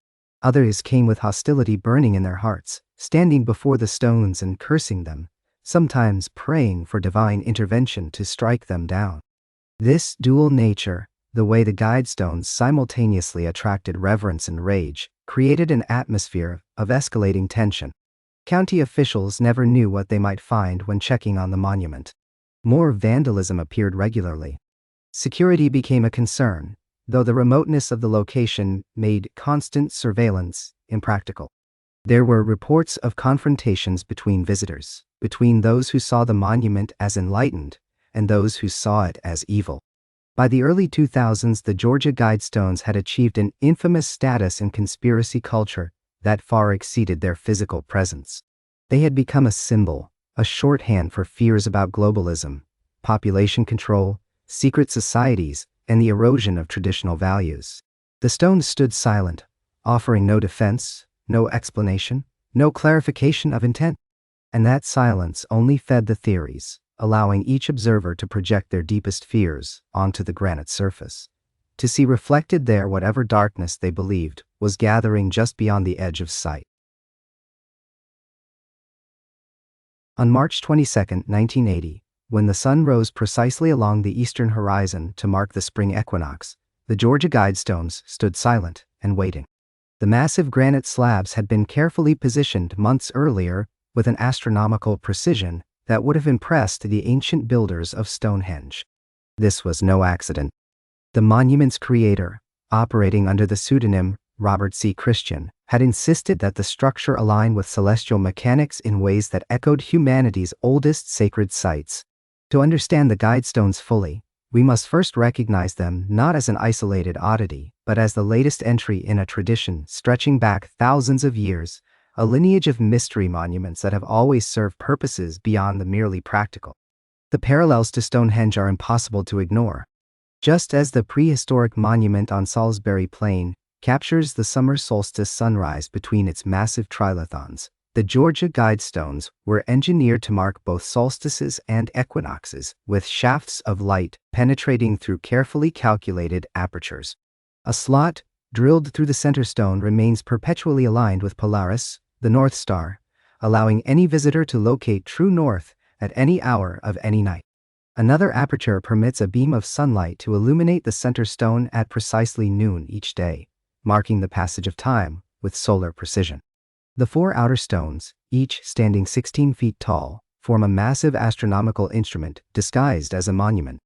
Others came with hostility burning in their hearts, standing before the stones and cursing them, sometimes praying for divine intervention to strike them down. This dual nature, the way the Guidestones simultaneously attracted reverence and rage, created an atmosphere of escalating tension. County officials never knew what they might find when checking on the monument. More vandalism appeared regularly. Security became a concern, though the remoteness of the location made constant surveillance impractical. There were reports of confrontations between visitors, between those who saw the monument as enlightened and those who saw it as evil. By the early 2000s, the Georgia Guidestones had achieved an infamous status in conspiracy culture that far exceeded their physical presence. They had become a symbol, a shorthand for fears about globalism, population control, secret societies, and the erosion of traditional values. The stones stood silent, offering no defense, no explanation, no clarification of intent. And that silence only fed the theories, allowing each observer to project their deepest fears onto the granite surface, to see reflected there whatever darkness they believed was gathering just beyond the edge of sight. On March 22, 1980, when the sun rose precisely along the eastern horizon to mark the spring equinox, the Georgia Guidestones stood silent and waiting. The massive granite slabs had been carefully positioned months earlier with an astronomical precision that would have impressed the ancient builders of Stonehenge. This was no accident. The monument's creator, operating under the pseudonym Robert C. Christian, had insisted that the structure align with celestial mechanics in ways that echoed humanity's oldest sacred sites. To understand the Guidestones fully, we must first recognize them not as an isolated oddity, but as the latest entry in a tradition stretching back thousands of years, a lineage of mystery monuments that have always served purposes beyond the merely practical. The parallels to Stonehenge are impossible to ignore. Just as the prehistoric monument on Salisbury Plain captures the summer solstice sunrise between its massive trilithons, the Georgia Guidestones were engineered to mark both solstices and equinoxes, with shafts of light penetrating through carefully calculated apertures. A slot drilled through the center stone remains perpetually aligned with Polaris, the North Star, allowing any visitor to locate true north at any hour of any night. Another aperture permits a beam of sunlight to illuminate the center stone at precisely noon each day, marking the passage of time with solar precision. The four outer stones, each standing 16 feet tall, form a massive astronomical instrument disguised as a monument.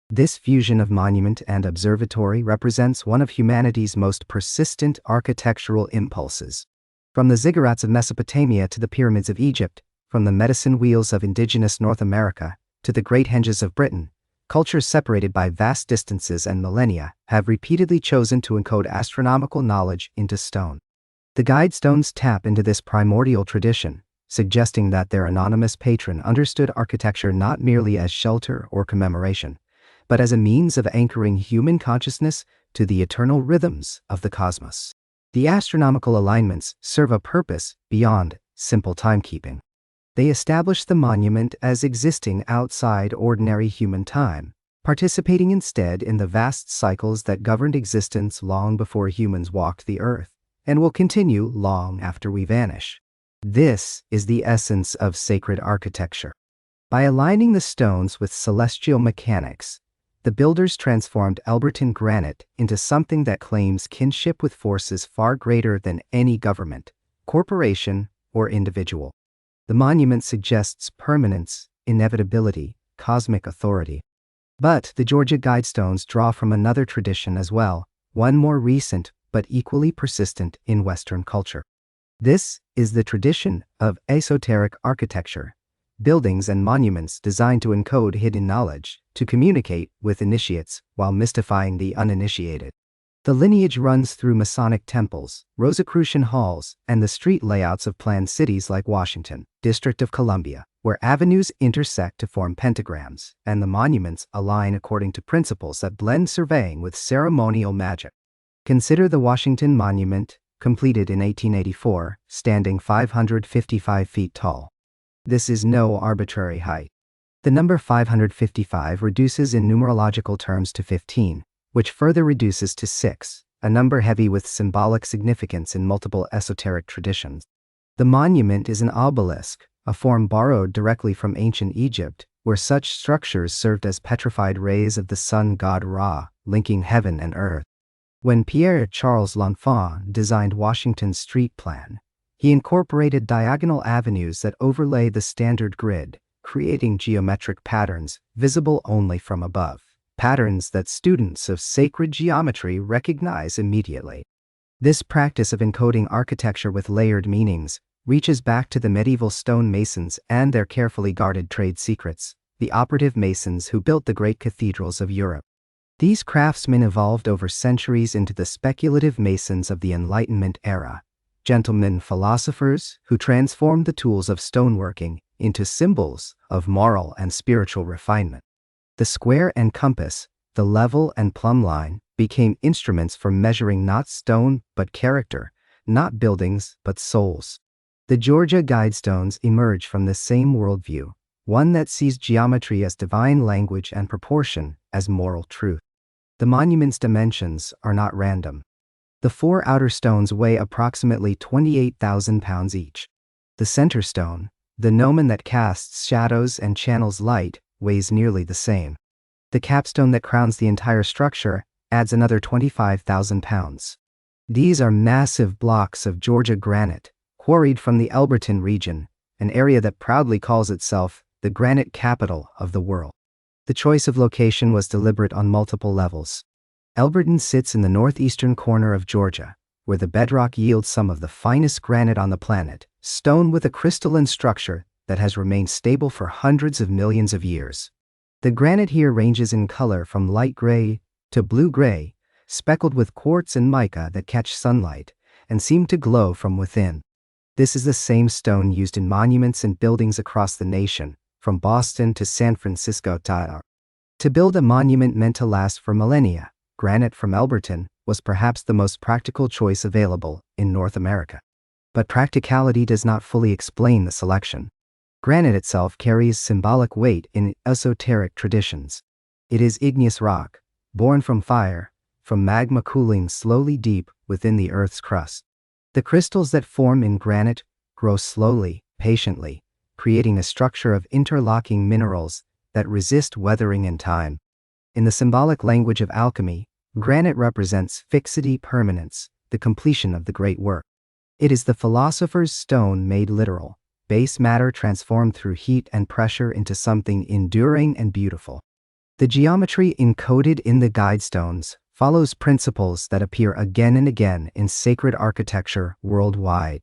This fusion of monument and observatory represents one of humanity's most persistent architectural impulses. From the ziggurats of Mesopotamia to the pyramids of Egypt, from the medicine wheels of indigenous North America to the great henges of Britain, cultures separated by vast distances and millennia have repeatedly chosen to encode astronomical knowledge into stone. The Guidestones tap into this primordial tradition, suggesting that their anonymous patron understood architecture not merely as shelter or commemoration, but as a means of anchoring human consciousness to the eternal rhythms of the cosmos. The astronomical alignments serve a purpose beyond simple timekeeping. They establish the monument as existing outside ordinary human time, participating instead in the vast cycles that governed existence long before humans walked the earth, and will continue long after we vanish. This is the essence of sacred architecture. By aligning the stones with celestial mechanics, the builders transformed Albertan granite into something that claims kinship with forces far greater than any government, corporation, or individual. The monument suggests permanence, inevitability, cosmic authority. But the Georgia Guidestones draw from another tradition as well, one more recent but equally persistent in Western culture. This is the tradition of esoteric architecture, buildings and monuments designed to encode hidden knowledge, to communicate with initiates while mystifying the uninitiated. The lineage runs through Masonic temples, Rosicrucian halls, and the street layouts of planned cities like Washington, District of Columbia, where avenues intersect to form pentagrams, and the monuments align according to principles that blend surveying with ceremonial magic. Consider the Washington Monument, completed in 1884, standing 555 feet tall. This is no arbitrary height. The number 555 reduces in numerological terms to 15, which further reduces to 6, a number heavy with symbolic significance in multiple esoteric traditions. The monument is an obelisk, a form borrowed directly from ancient Egypt, where such structures served as petrified rays of the sun god Ra, linking heaven and earth. When Pierre-Charles L'Enfant designed Washington's street plan, he incorporated diagonal avenues that overlay the standard grid, creating geometric patterns visible only from above, patterns that students of sacred geometry recognize immediately. This practice of encoding architecture with layered meanings reaches back to the medieval stone masons and their carefully guarded trade secrets, the operative masons who built the great cathedrals of Europe. These craftsmen evolved over centuries into the speculative masons of the Enlightenment era, gentlemen philosophers who transformed the tools of stoneworking into symbols of moral and spiritual refinement. The square and compass, the level and plumb line, became instruments for measuring not stone but character, not buildings but souls. The Georgia Guidestones emerge from the same worldview, one that sees geometry as divine language and proportion as moral truth. The monument's dimensions are not random. The 4 outer stones weigh approximately 28,000 pounds each. The center stone, the gnomon that casts shadows and channels light, weighs nearly the same. The capstone that crowns the entire structure adds another 25,000 pounds. These are massive blocks of Georgia granite, quarried from the Elberton region, an area that proudly calls itself the granite capital of the world. The choice of location was deliberate on multiple levels. Elberton sits in the northeastern corner of Georgia, where the bedrock yields some of the finest granite on the planet, stone with a crystalline structure that has remained stable for hundreds of millions of years. The granite here ranges in color from light gray to blue-gray, speckled with quartz and mica that catch sunlight and seem to glow from within. This is the same stone used in monuments and buildings across the nation, from Boston to San Francisco. To build a monument meant to last for millennia, granite from Elberton was perhaps the most practical choice available in North America. But practicality does not fully explain the selection. Granite itself carries symbolic weight in esoteric traditions. It is igneous rock, born from fire, from magma cooling slowly deep within the Earth's crust. The crystals that form in granite grow slowly, patiently, creating a structure of interlocking minerals that resist weathering and time. In the symbolic language of alchemy, granite represents fixity, permanence, the completion of the great work. It is the philosopher's stone made literal, base matter transformed through heat and pressure into something enduring and beautiful. The geometry encoded in the Guidestones follows principles that appear again and again in sacred architecture worldwide.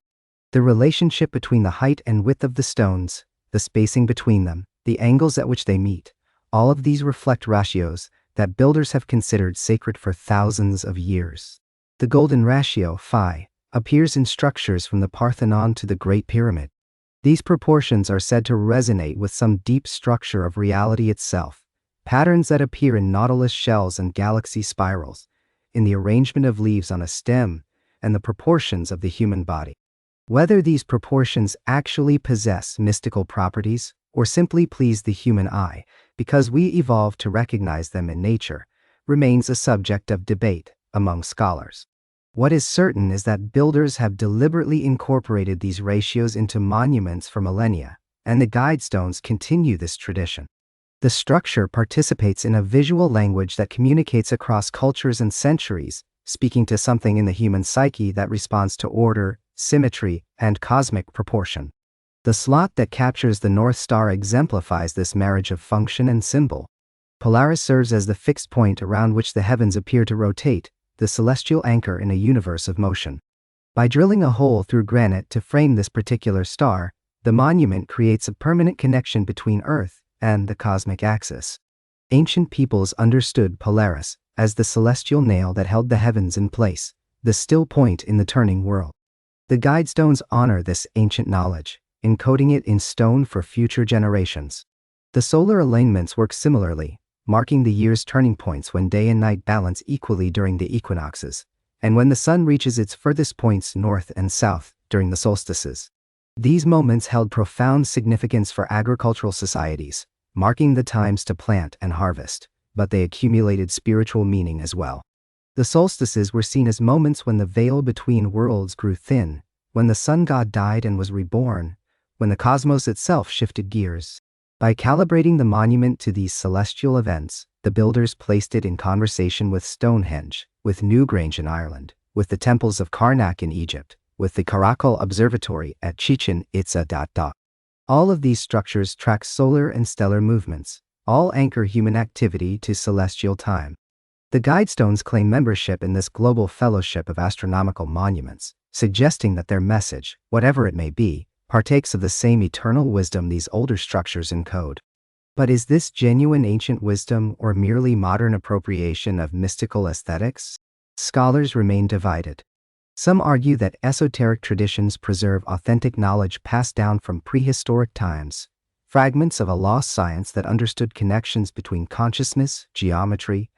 The relationship between the height and width of the stones, the spacing between them, the angles at which they meet, all of these reflect ratios that builders have considered sacred for thousands of years. The golden ratio, phi, appears in structures from the Parthenon to the Great Pyramid. These proportions are said to resonate with some deep structure of reality itself, patterns that appear in nautilus shells and galaxy spirals, in the arrangement of leaves on a stem, and the proportions of the human body. Whether these proportions actually possess mystical properties or simply please the human eye because we evolved to recognize them in nature remains a subject of debate among scholars. What is certain is that builders have deliberately incorporated these ratios into monuments for millennia, and the Guidestones continue this tradition. The structure participates in a visual language that communicates across cultures and centuries, speaking to something in the human psyche that responds to order, symmetry, and cosmic proportion. The slot that captures the North Star exemplifies this marriage of function and symbol. Polaris serves as the fixed point around which the heavens appear to rotate, the celestial anchor in a universe of motion. By drilling a hole through granite to frame this particular star, the monument creates a permanent connection between Earth and the cosmic axis. Ancient peoples understood Polaris as the celestial nail that held the heavens in place, the still point in the turning world. The Guidestones honor this ancient knowledge, encoding it in stone for future generations. The solar alignments work similarly, marking the year's turning points when day and night balance equally during the equinoxes, and when the sun reaches its furthest points north and south during the solstices. These moments held profound significance for agricultural societies, marking the times to plant and harvest, but they accumulated spiritual meaning as well. The solstices were seen as moments when the veil between worlds grew thin, when the sun god died and was reborn, when the cosmos itself shifted gears. By calibrating the monument to these celestial events, the builders placed it in conversation with Stonehenge, with Newgrange in Ireland, with the temples of Karnak in Egypt, with the Caracal Observatory at Chichen Itza. All of these structures track solar and stellar movements, all anchor human activity to celestial time. The Guidestones claim membership in this global fellowship of astronomical monuments, suggesting that their message, whatever it may be, partakes of the same eternal wisdom these older structures encode. But is this genuine ancient wisdom or merely modern appropriation of mystical aesthetics? Scholars remain divided. Some argue that esoteric traditions preserve authentic knowledge passed down from prehistoric times, fragments of a lost science that understood connections between consciousness, geometry,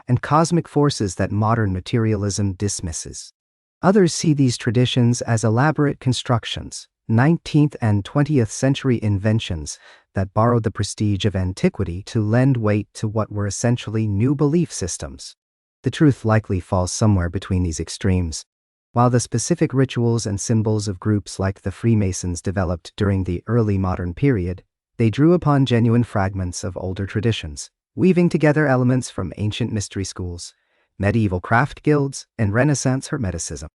and cosmic forces that modern materialism dismisses. Others see these traditions as elaborate constructions, 19th and 20th century inventions that borrowed the prestige of antiquity to lend weight to what were essentially new belief systems. The truth likely falls somewhere between these extremes. While the specific rituals and symbols of groups like the Freemasons developed during the early modern period, they drew upon genuine fragments of older traditions, weaving together elements from ancient mystery schools, medieval craft guilds, and Renaissance Hermeticism.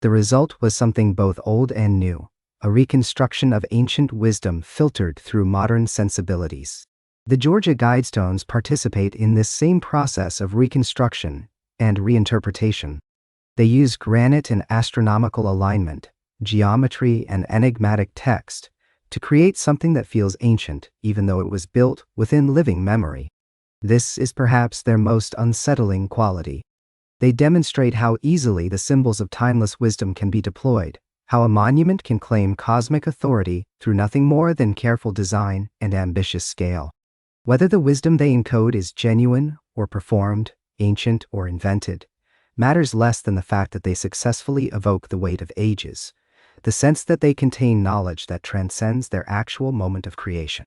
The result was something both old and new, a reconstruction of ancient wisdom filtered through modern sensibilities. The Georgia Guidestones participate in this same process of reconstruction and reinterpretation. They use granite and astronomical alignment, geometry and enigmatic text to create something that feels ancient even though it was built within living memory. This is perhaps their most unsettling quality. They demonstrate how easily the symbols of timeless wisdom can be deployed, how a monument can claim cosmic authority through nothing more than careful design and ambitious scale. Whether the wisdom they encode is genuine or performed, ancient or invented, matters less than the fact that they successfully evoke the weight of ages, the sense that they contain knowledge that transcends their actual moment of creation.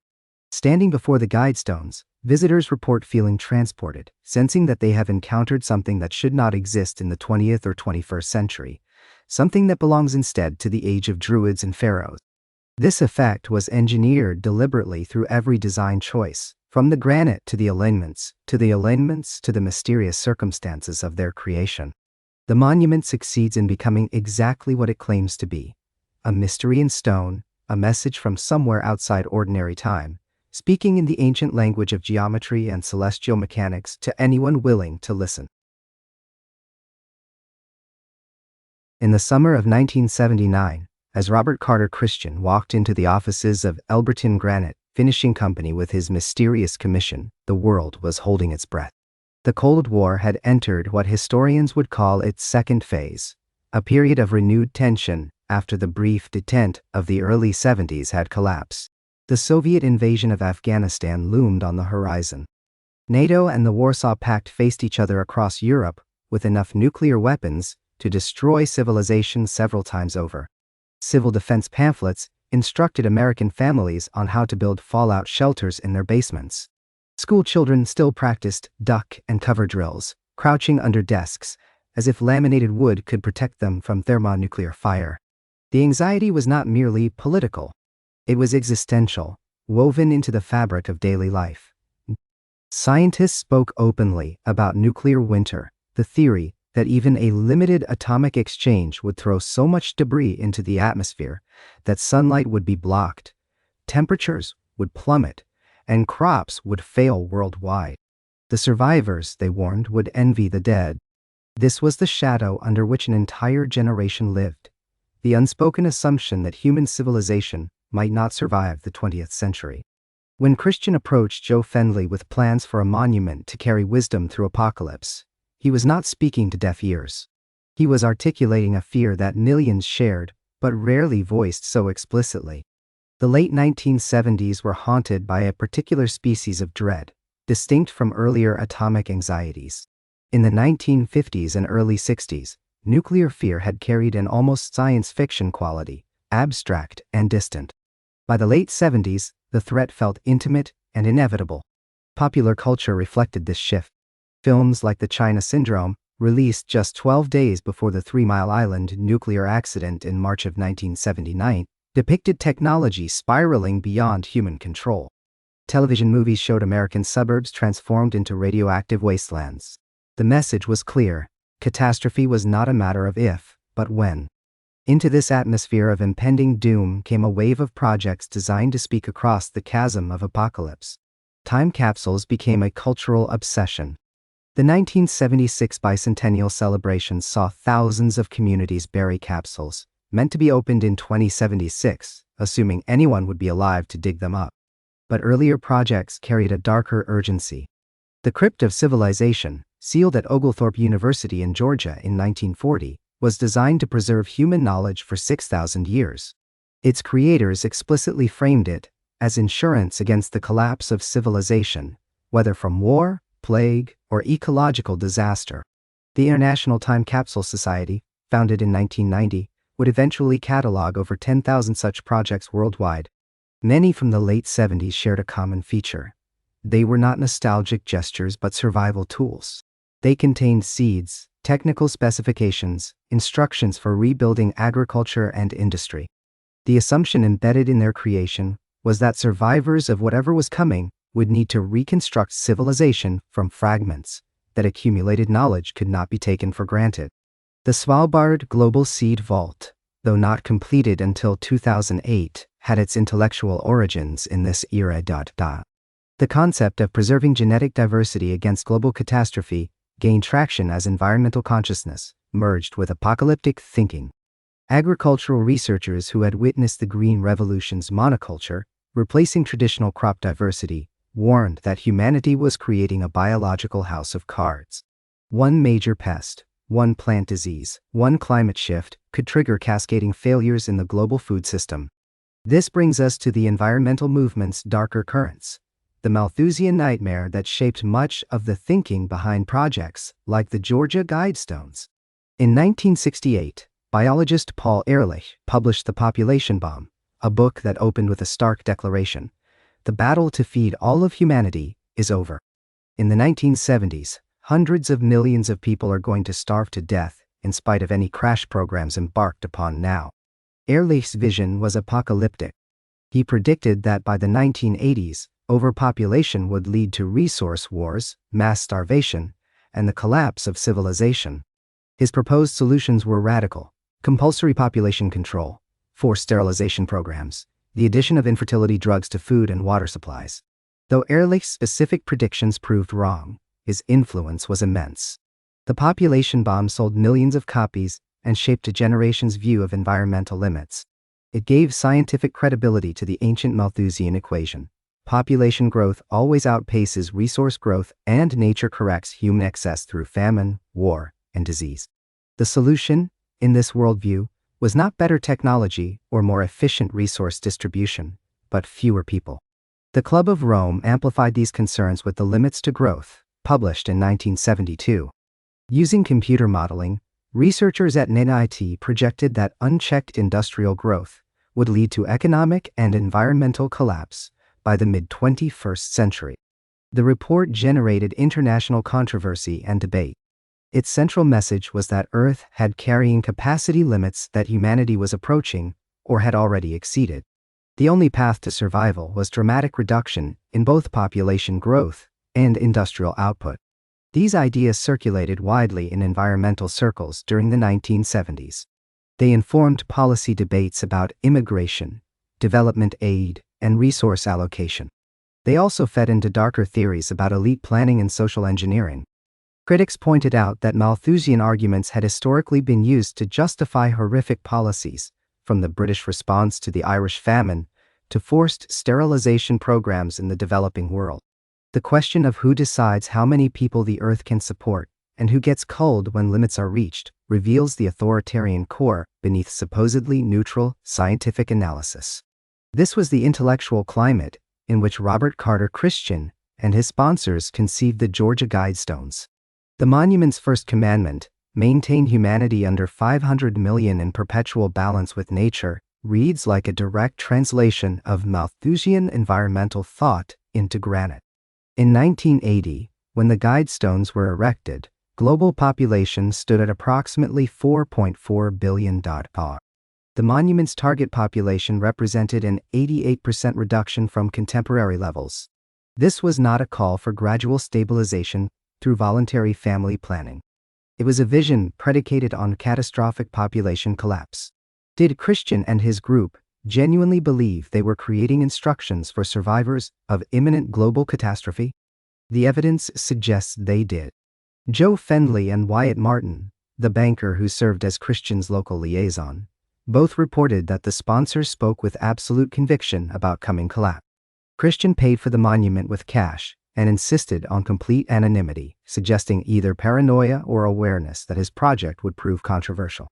Standing before the Guidestones, visitors report feeling transported, sensing that they have encountered something that should not exist in the 20th or 21st century, something that belongs instead to the age of druids and pharaohs. This effect was engineered deliberately through every design choice, from the granite to the alignments, to the mysterious circumstances of their creation. The monument succeeds in becoming exactly what it claims to be: a mystery in stone, a message from somewhere outside ordinary time, speaking in the ancient language of geometry and celestial mechanics to anyone willing to listen. In the summer of 1979, as Robert Carter Christian walked into the offices of Elberton Granite Finishing Company with his mysterious commission, the world was holding its breath. The Cold War had entered what historians would call its second phase, a period of renewed tension after the brief detente of the early 70s had collapsed. The Soviet invasion of Afghanistan loomed on the horizon. NATO and the Warsaw Pact faced each other across Europe with enough nuclear weapons to destroy civilization several times over. Civil defense pamphlets instructed American families on how to build fallout shelters in their basements. School children still practiced duck and cover drills, crouching under desks, as if laminated wood could protect them from thermonuclear fire. The anxiety was not merely political. It was existential, woven into the fabric of daily life. Scientists spoke openly about nuclear winter, the theory that even a limited atomic exchange would throw so much debris into the atmosphere that sunlight would be blocked, temperatures would plummet, and crops would fail worldwide. The survivors, they warned, would envy the dead. This was the shadow under which an entire generation lived, the unspoken assumption that human civilization might not survive the 20th century. When Christian approached Joe Fendley with plans for a monument to carry wisdom through apocalypse, he was not speaking to deaf ears. He was articulating a fear that millions shared, but rarely voiced so explicitly. The late 1970s were haunted by a particular species of dread, distinct from earlier atomic anxieties. In the 1950s and early 60s, nuclear fear had carried an almost science fiction quality, abstract and distant. By the late 70s, the threat felt intimate and inevitable. Popular culture reflected this shift. Films like The China Syndrome, released just 12 days before the 3 Mile Island nuclear accident in March of 1979, depicted technology spiraling beyond human control. Television movies showed American suburbs transformed into radioactive wastelands. The message was clear: catastrophe was not a matter of if, but when. Into this atmosphere of impending doom came a wave of projects designed to speak across the chasm of apocalypse. Time capsules became a cultural obsession. The 1976 bicentennial celebrations saw thousands of communities bury capsules, meant to be opened in 2076, assuming anyone would be alive to dig them up. But earlier projects carried a darker urgency. The Crypt of Civilization, sealed at Oglethorpe University in Georgia in 1940, was designed to preserve human knowledge for 6,000 years. Its creators explicitly framed it as insurance against the collapse of civilization, whether from war, plague, or ecological disaster. The International Time Capsule Society, founded in 1990, would eventually catalog over 10,000 such projects worldwide. Many from the late 70s shared a common feature. They were not nostalgic gestures but survival tools. They contained seeds, technical specifications, instructions for rebuilding agriculture and industry. The assumption embedded in their creation was that survivors of whatever was coming would need to reconstruct civilization from fragments, that accumulated knowledge could not be taken for granted. The Svalbard Global Seed Vault, though not completed until 2008, had its intellectual origins in this era. The concept of preserving genetic diversity against global catastrophe gained traction as environmental consciousness merged with apocalyptic thinking. Agricultural researchers who had witnessed the Green Revolution's monoculture, replacing traditional crop diversity, warned that humanity was creating a biological house of cards. One major pest, one plant disease, one climate shift could trigger cascading failures in the global food system. This brings us to the environmental movement's darker currents, the Malthusian nightmare that shaped much of the thinking behind projects like the Georgia Guidestones. In 1968, biologist Paul Ehrlich published The Population Bomb, a book that opened with a stark declaration: the battle to feed all of humanity is over. In the 1970s, hundreds of millions of people are going to starve to death in spite of any crash programs embarked upon now. Ehrlich's vision was apocalyptic. He predicted that by the 1980s, overpopulation would lead to resource wars, mass starvation, and the collapse of civilization. His proposed solutions were radical: compulsory population control, forced sterilization programs, the addition of infertility drugs to food and water supplies. Though Ehrlich's specific predictions proved wrong, his influence was immense. The Population Bomb sold millions of copies and shaped a generation's view of environmental limits. It gave scientific credibility to the ancient Malthusian equation: population growth always outpaces resource growth, and nature corrects human excess through famine, war, and disease. The solution, in this worldview, was not better technology or more efficient resource distribution, but fewer people. The Club of Rome amplified these concerns with The Limits to Growth, published in 1972. Using computer modeling, researchers at MIT projected that unchecked industrial growth would lead to economic and environmental collapse by the mid-21st century. The report generated international controversy and debate. Its central message was that Earth had carrying capacity limits that humanity was approaching or had already exceeded. The only path to survival was dramatic reduction in both population growth and industrial output. These ideas circulated widely in environmental circles during the 1970s. They informed policy debates about immigration, development aid, and resource allocation. They also fed into darker theories about elite planning and social engineering. Critics pointed out that Malthusian arguments had historically been used to justify horrific policies, from the British response to the Irish famine to forced sterilization programs in the developing world. The question of who decides how many people the Earth can support and who gets culled when limits are reached reveals the authoritarian core beneath supposedly neutral scientific analysis. This was the intellectual climate in which Robert Carter Christian and his sponsors conceived the Georgia Guidestones. The monument's first commandment, maintain humanity under 500 million in perpetual balance with nature, reads like a direct translation of Malthusian environmental thought into Granite. In 1980, when the Guidestones were erected, global population stood at approximately 4.4 billion. The monument's target population represented an 88% reduction from contemporary levels. This was not a call for gradual stabilization through voluntary family planning. It was a vision predicated on catastrophic population collapse. Did Christian and his group genuinely believe they were creating instructions for survivors of imminent global catastrophe? The evidence suggests they did. Joe Fendley and Wyatt Martin, the banker who served as Christian's local liaison, both reported that the sponsors spoke with absolute conviction about coming collapse. Christian paid for the monument with cash and insisted on complete anonymity, suggesting either paranoia or awareness that his project would prove controversial.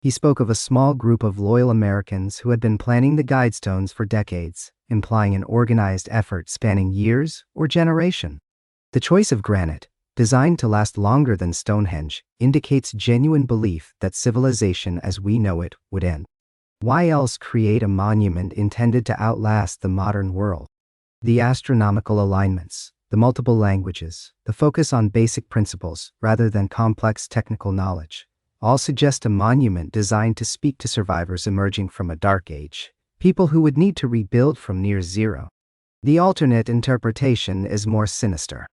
He spoke of a small group of loyal Americans who had been planning the Guidestones for decades, implying an organized effort spanning years or generations. The choice of granite, designed to last longer than Stonehenge, indicates genuine belief that civilization as we know it would end. Why else create a monument intended to outlast the modern world? The astronomical alignments, the multiple languages, the focus on basic principles rather than complex technical knowledge, all suggest a monument designed to speak to survivors emerging from a dark age, people who would need to rebuild from near zero. The alternate interpretation is more sinister.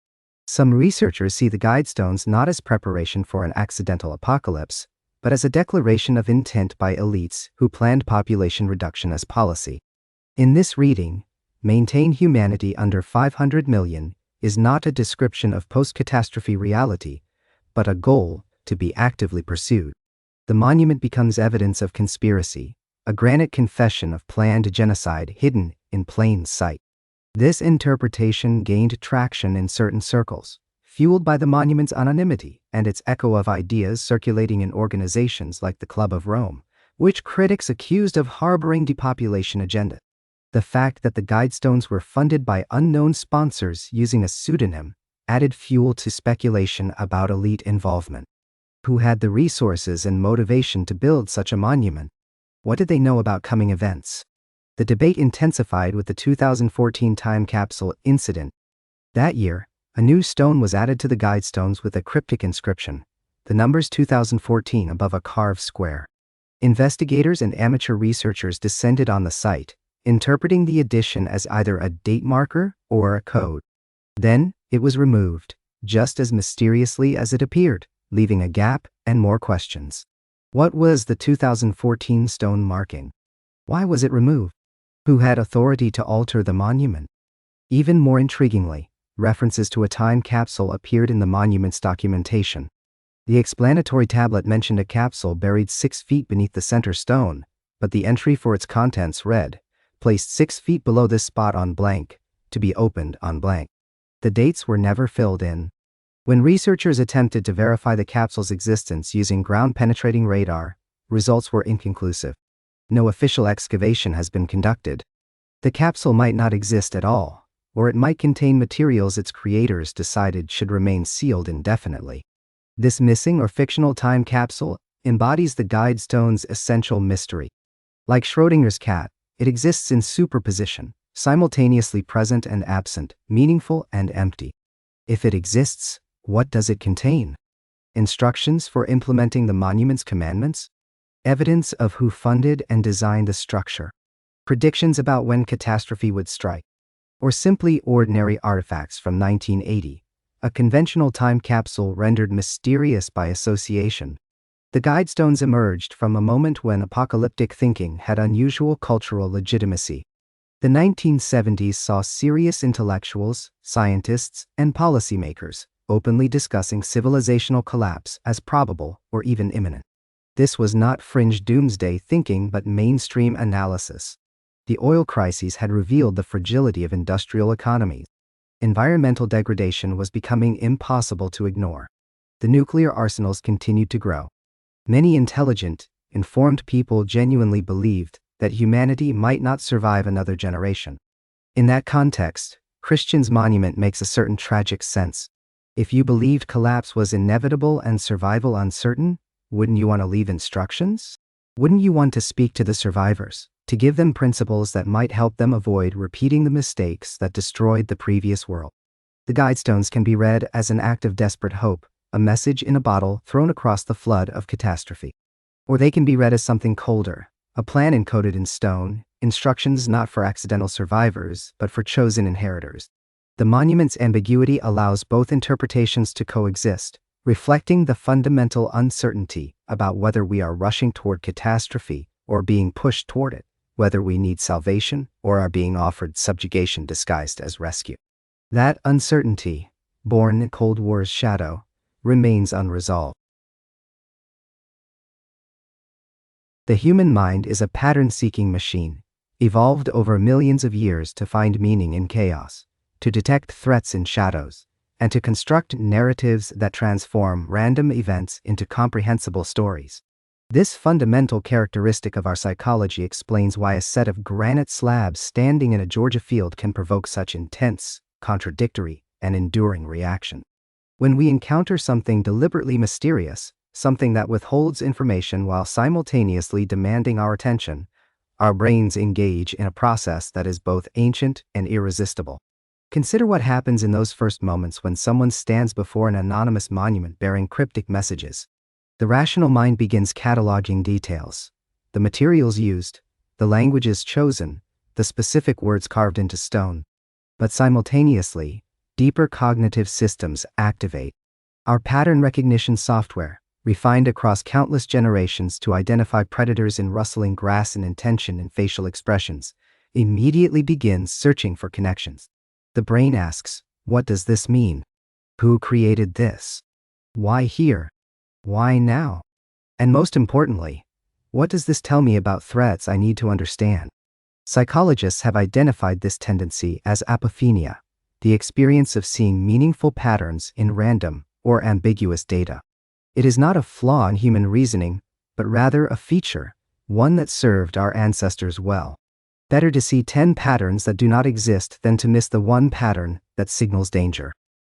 Some researchers see the Guidestones not as preparation for an accidental apocalypse, but as a declaration of intent by elites who planned population reduction as policy. In this reading, maintain humanity under 500 million is not a description of post-catastrophe reality, but a goal to be actively pursued. The monument becomes evidence of conspiracy, a granite confession of planned genocide hidden in plain sight. This interpretation gained traction in certain circles, fueled by the monument's anonymity and its echo of ideas circulating in organizations like the Club of Rome, which critics accused of harboring depopulation agenda. The fact that the Guidestones were funded by unknown sponsors using a pseudonym added fuel to speculation about elite involvement. Who had the resources and motivation to build such a monument? What did they know about coming events? The debate intensified with the 2014 time capsule incident. That year, a new stone was added to the Guidestones with a cryptic inscription, the numbers 2014 above a carved square. Investigators and amateur researchers descended on the site, interpreting the addition as either a date marker or a code. Then, it was removed, just as mysteriously as it appeared, leaving a gap and more questions. What was the 2014 stone marking? Why was it removed? Who had authority to alter the monument? Even more intriguingly, references to a time capsule appeared in the monument's documentation. The explanatory tablet mentioned a capsule buried 6 feet beneath the center stone, but the entry for its contents read, placed 6 feet below this spot on blank, to be opened on blank. The dates were never filled in. When researchers attempted to verify the capsule's existence using ground-penetrating radar, results were inconclusive. No official excavation has been conducted. The capsule might not exist at all, or it might contain materials its creators decided should remain sealed indefinitely. This missing or fictional time capsule embodies the Guidestones' essential mystery. Like Schrödinger's cat, it exists in superposition, simultaneously present and absent, meaningful and empty. If it exists, what does it contain? Instructions for implementing the monument's commandments? Evidence of who funded and designed the structure? Predictions about when catastrophe would strike? Or simply ordinary artifacts from 1980, a conventional time capsule rendered mysterious by association? The Guidestones emerged from a moment when apocalyptic thinking had unusual cultural legitimacy. The 1970s saw serious intellectuals, scientists, and policymakers openly discussing civilizational collapse as probable or even imminent. This was not fringe doomsday thinking but mainstream analysis. The oil crises had revealed the fragility of industrial economies. Environmental degradation was becoming impossible to ignore. The nuclear arsenals continued to grow. Many intelligent, informed people genuinely believed that humanity might not survive another generation. In that context, Christian's monument makes a certain tragic sense. If you believed collapse was inevitable and survival uncertain, wouldn't you want to leave instructions? Wouldn't you want to speak to the survivors, to give them principles that might help them avoid repeating the mistakes that destroyed the previous world? The Guidestones can be read as an act of desperate hope, a message in a bottle thrown across the flood of catastrophe. Or they can be read as something colder, a plan encoded in stone, instructions not for accidental survivors, but for chosen inheritors. The monument's ambiguity allows both interpretations to coexist, reflecting the fundamental uncertainty about whether we are rushing toward catastrophe or being pushed toward it, whether we need salvation or are being offered subjugation disguised as rescue. That uncertainty, born in Cold War's shadow, remains unresolved. The human mind is a pattern-seeking machine, evolved over millions of years to find meaning in chaos, to detect threats in shadows, and to construct narratives that transform random events into comprehensible stories. This fundamental characteristic of our psychology explains why a set of granite slabs standing in a Georgia field can provoke such intense, contradictory, and enduring reaction. When we encounter something deliberately mysterious, something that withholds information while simultaneously demanding our attention, our brains engage in a process that is both ancient and irresistible. Consider what happens in those first moments when someone stands before an anonymous monument bearing cryptic messages. The rational mind begins cataloging details, the materials used, the languages chosen, the specific words carved into stone. But simultaneously, deeper cognitive systems activate. Our pattern recognition software, refined across countless generations to identify predators in rustling grass and intention in facial expressions, immediately begins searching for connections. The brain asks, what does this mean? Who created this? Why here? Why now? And most importantly, what does this tell me about threats I need to understand? Psychologists have identified this tendency as apophenia, the experience of seeing meaningful patterns in random or ambiguous data. It is not a flaw in human reasoning, but rather a feature, one that served our ancestors well. Better to see 10 patterns that do not exist than to miss the one pattern that signals danger.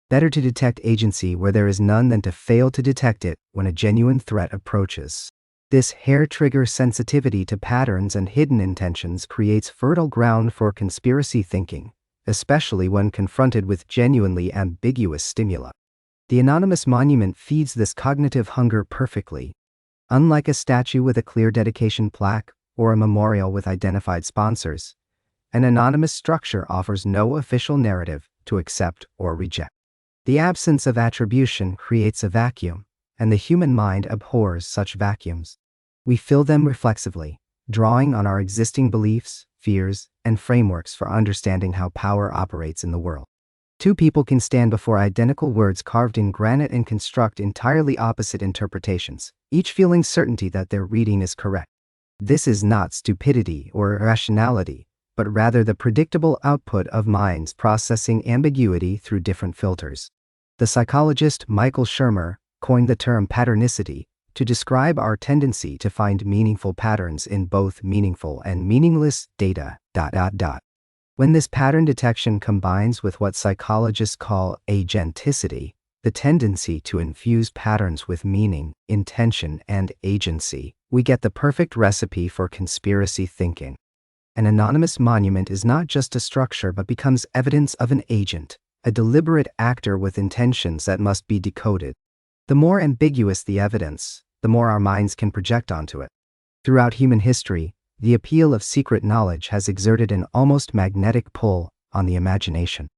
Better to detect agency where there is none than to fail to detect it when a genuine threat approaches. This hair-trigger sensitivity to patterns and hidden intentions creates fertile ground for conspiracy thinking, especially when confronted with genuinely ambiguous stimuli. The anonymous monument feeds this cognitive hunger perfectly. Unlike a statue with a clear dedication plaque or a memorial with identified sponsors, an anonymous structure offers no official narrative to accept or reject. The absence of attribution creates a vacuum, and the human mind abhors such vacuums. We fill them reflexively, drawing on our existing beliefs, fears, and frameworks for understanding how power operates in the world. Two people can stand before identical words carved in granite and construct entirely opposite interpretations, each feeling certainty that their reading is correct. This is not stupidity or irrationality, but rather the predictable output of minds processing ambiguity through different filters. The psychologist Michael Shermer coined the term patternicity to describe our tendency to find meaningful patterns in both meaningful and meaningless data. When this pattern detection combines with what psychologists call agenticity, the tendency to infuse patterns with meaning, intention, and agency, we get the perfect recipe for conspiracy thinking. An anonymous monument is not just a structure but becomes evidence of an agent, a deliberate actor with intentions that must be decoded. The more ambiguous the evidence, the more our minds can project onto it. Throughout human history, the appeal of secret knowledge has exerted an almost magnetic pull on the imagination.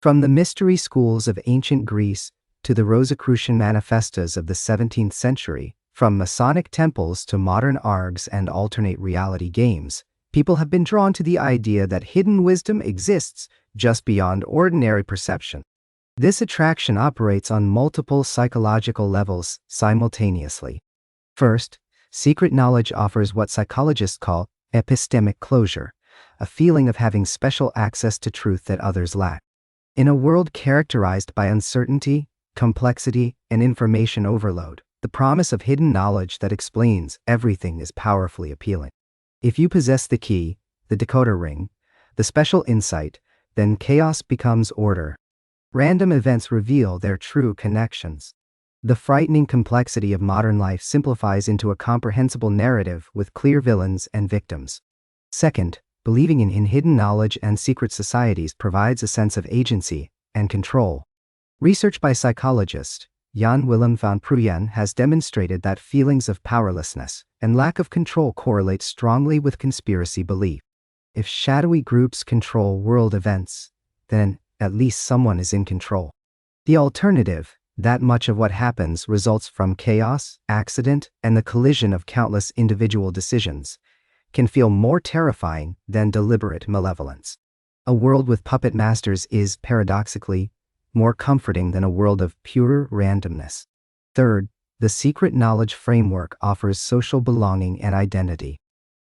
From the mystery schools of ancient Greece to the Rosicrucian manifestos of the 17th century, from Masonic temples to modern ARGs and alternate reality games, people have been drawn to the idea that hidden wisdom exists just beyond ordinary perception. This attraction operates on multiple psychological levels simultaneously. First, secret knowledge offers what psychologists call epistemic closure, a feeling of having special access to truth that others lack. In a world characterized by uncertainty, complexity, and information overload, the promise of hidden knowledge that explains everything is powerfully appealing. If you possess the key, the decoder ring, the special insight, then chaos becomes order. Random events reveal their true connections. The frightening complexity of modern life simplifies into a comprehensible narrative with clear villains and victims. Second, believing in hidden knowledge and secret societies provides a sense of agency and control. Research by psychologist Jan Willem van Pruyen has demonstrated that feelings of powerlessness and lack of control correlate strongly with conspiracy belief. If shadowy groups control world events, then at least someone is in control. The alternative, that much of what happens results from chaos, accident, and the collision of countless individual decisions, can feel more terrifying than deliberate malevolence. A world with puppet masters is, paradoxically, more comforting than a world of pure randomness. Third, the secret knowledge framework offers social belonging and identity.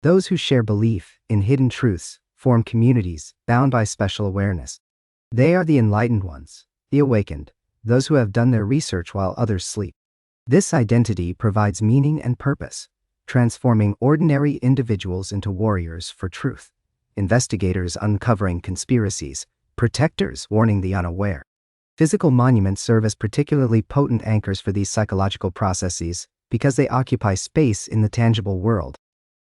Those who share belief in hidden truths form communities bound by special awareness. They are the enlightened ones, the awakened, those who have done their research while others sleep. This identity provides meaning and purpose, transforming ordinary individuals into warriors for truth, investigators uncovering conspiracies, protectors warning the unaware. Physical monuments serve as particularly potent anchors for these psychological processes because they occupy space in the tangible world.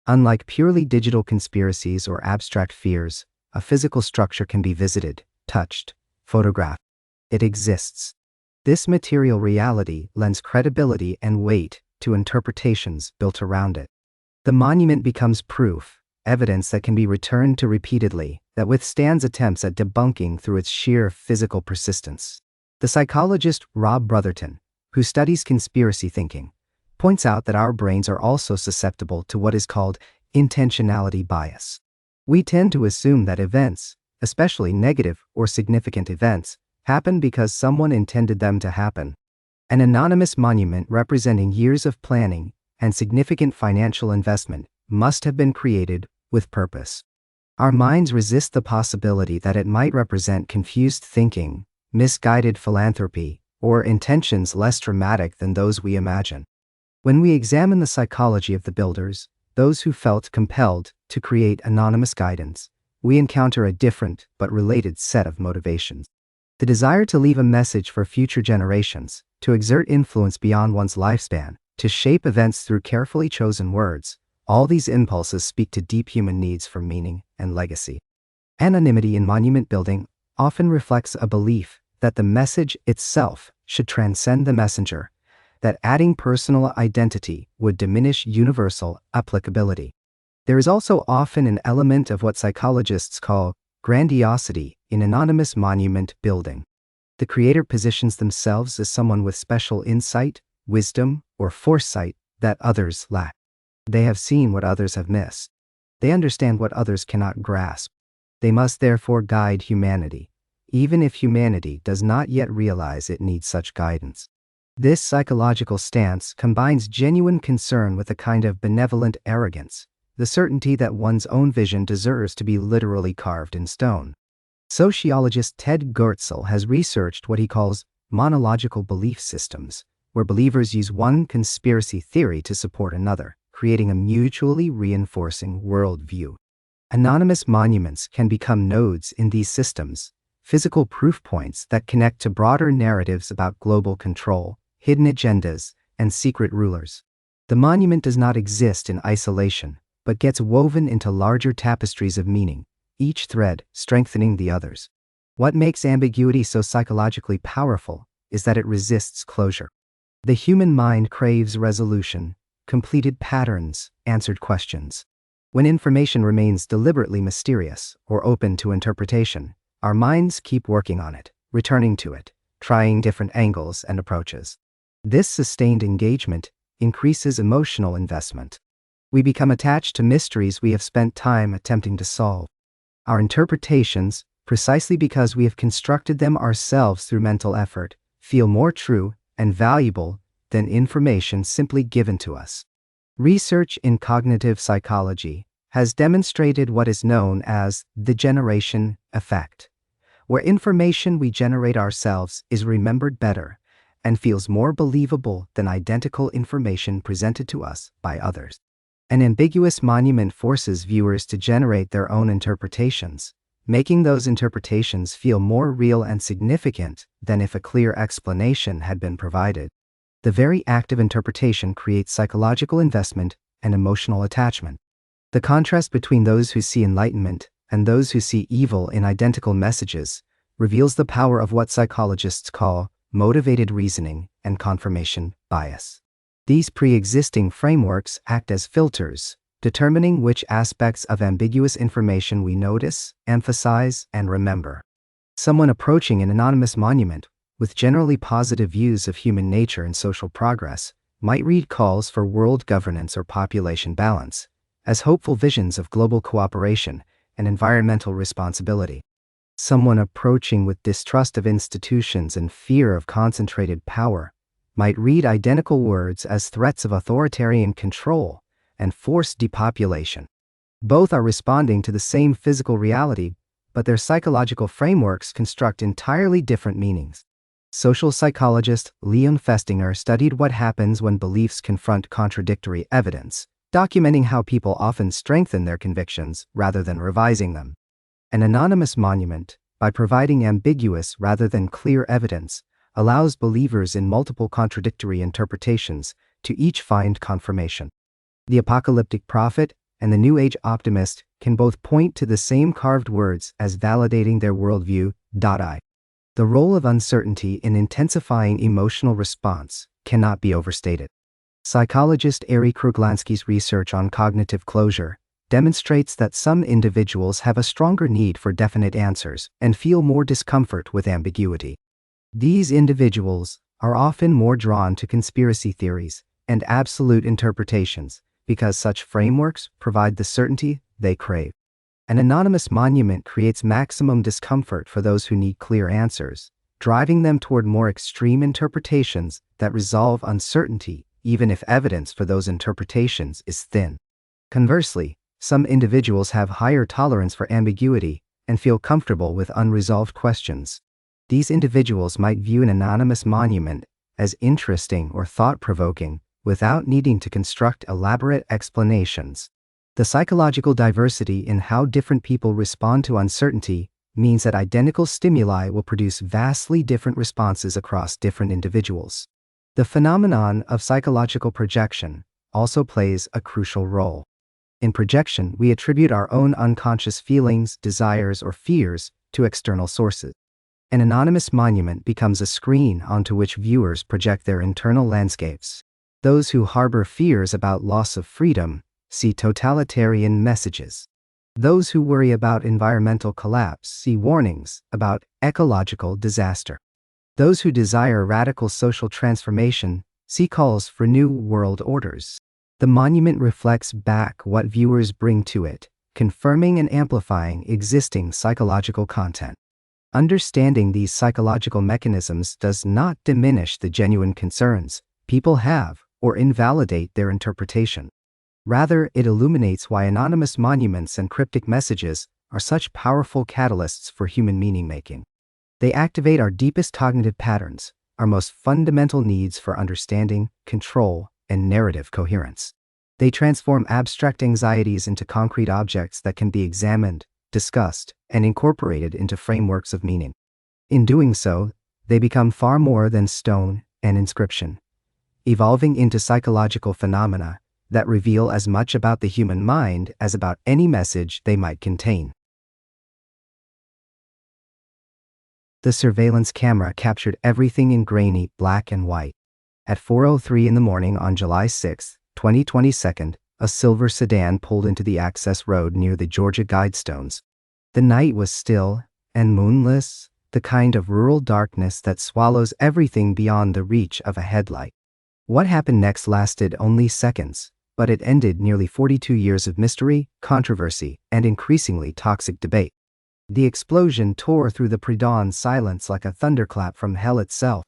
Unlike purely digital conspiracies or abstract fears, a physical structure can be visited, touched, photographed. It exists. This material reality lends credibility and weight to interpretations built around it. The monument becomes proof, evidence that can be returned to repeatedly, that withstands attempts at debunking through its sheer physical persistence. The psychologist Rob Brotherton, who studies conspiracy thinking, points out that our brains are also susceptible to what is called intentionality bias. We tend to assume that events, especially negative or significant events, happen because someone intended them to happen. An anonymous monument representing years of planning and significant financial investment must have been created with purpose. Our minds resist the possibility that it might represent confused thinking, misguided philanthropy, or intentions less dramatic than those we imagine. When we examine the psychology of the builders, those who felt compelled to create anonymous guidance, we encounter a different but related set of motivations. The desire to leave a message for future generations, to exert influence beyond one's lifespan, to shape events through carefully chosen words, all these impulses speak to deep human needs for meaning and legacy. Anonymity in monument building often reflects a belief that the message itself should transcend the messenger, that adding personal identity would diminish universal applicability. There is also often an element of what psychologists call grandiosity in anonymous monument building. The creator positions themselves as someone with special insight, wisdom, or foresight that others lack. They have seen what others have missed. They understand what others cannot grasp. They must therefore guide humanity, even if humanity does not yet realize it needs such guidance. This psychological stance combines genuine concern with a kind of benevolent arrogance, the certainty that one's own vision deserves to be literally carved in stone. Sociologist Ted Goertzel has researched what he calls monological belief systems, where believers use one conspiracy theory to support another, creating a mutually reinforcing worldview. Anonymous monuments can become nodes in these systems, physical proof points that connect to broader narratives about global control, hidden agendas, and secret rulers. The monument does not exist in isolation, but gets woven into larger tapestries of meaning, each thread strengthening the others. What makes ambiguity so psychologically powerful is that it resists closure. The human mind craves resolution, completed patterns, answered questions. When information remains deliberately mysterious or open to interpretation, our minds keep working on it, returning to it, trying different angles and approaches. This sustained engagement increases emotional investment. We become attached to mysteries we have spent time attempting to solve. Our interpretations, precisely because we have constructed them ourselves through mental effort, feel more true and valuable than information simply given to us. Research in cognitive psychology has demonstrated what is known as the generation effect, where information we generate ourselves is remembered better and feels more believable than identical information presented to us by others. An ambiguous monument forces viewers to generate their own interpretations, making those interpretations feel more real and significant than if a clear explanation had been provided. The very act of interpretation creates psychological investment and emotional attachment. The contrast between those who see enlightenment and those who see evil in identical messages reveals the power of what psychologists call motivated reasoning and confirmation bias. These pre-existing frameworks act as filters, determining which aspects of ambiguous information we notice, emphasize, and remember. Someone approaching an anonymous monument with generally positive views of human nature and social progress might read calls for world governance or population balance as hopeful visions of global cooperation and environmental responsibility. Someone approaching with distrust of institutions and fear of concentrated power might read identical words as threats of authoritarian control and forced depopulation. Both are responding to the same physical reality, but their psychological frameworks construct entirely different meanings. Social psychologist Leon Festinger studied what happens when beliefs confront contradictory evidence, documenting how people often strengthen their convictions rather than revising them. An anonymous monument, by providing ambiguous rather than clear evidence, allows believers in multiple contradictory interpretations to each find confirmation. The apocalyptic prophet and the New Age optimist can both point to the same carved words as validating their worldview. The role of uncertainty in intensifying emotional response cannot be overstated. Psychologist Ari Kruglansky's research on cognitive closure demonstrates that some individuals have a stronger need for definite answers and feel more discomfort with ambiguity. These individuals are often more drawn to conspiracy theories and absolute interpretations because such frameworks provide the certainty they crave. An anonymous monument creates maximum discomfort for those who need clear answers, driving them toward more extreme interpretations that resolve uncertainty even if evidence for those interpretations is thin. Conversely, some individuals have higher tolerance for ambiguity and feel comfortable with unresolved questions. These individuals might view an anonymous monument as interesting or thought-provoking without needing to construct elaborate explanations. The psychological diversity in how different people respond to uncertainty means that identical stimuli will produce vastly different responses across different individuals. The phenomenon of psychological projection also plays a crucial role. In projection, we attribute our own unconscious feelings, desires, or fears to external sources. An anonymous monument becomes a screen onto which viewers project their internal landscapes. Those who harbor fears about loss of freedom see totalitarian messages. Those who worry about environmental collapse see warnings about ecological disaster. Those who desire radical social transformation see calls for new world orders. The monument reflects back what viewers bring to it, confirming and amplifying existing psychological content. Understanding these psychological mechanisms does not diminish the genuine concerns people have or invalidate their interpretation. Rather, it illuminates why anonymous monuments and cryptic messages are such powerful catalysts for human meaning-making. They activate our deepest cognitive patterns, our most fundamental needs for understanding, control, and narrative coherence. They transform abstract anxieties into concrete objects that can be examined, discussed, and incorporated into frameworks of meaning. In doing so, they become far more than stone and inscription, evolving into psychological phenomena that reveal as much about the human mind as about any message they might contain. The surveillance camera captured everything in grainy black and white. At 4:03 in the morning on July 6, 2022, a silver sedan pulled into the access road near the Georgia Guidestones. The night was still and moonless, the kind of rural darkness that swallows everything beyond the reach of a headlight. What happened next lasted only seconds, but it ended nearly 42 years of mystery, controversy, and increasingly toxic debate. The explosion tore through the pre-dawn silence like a thunderclap from hell itself.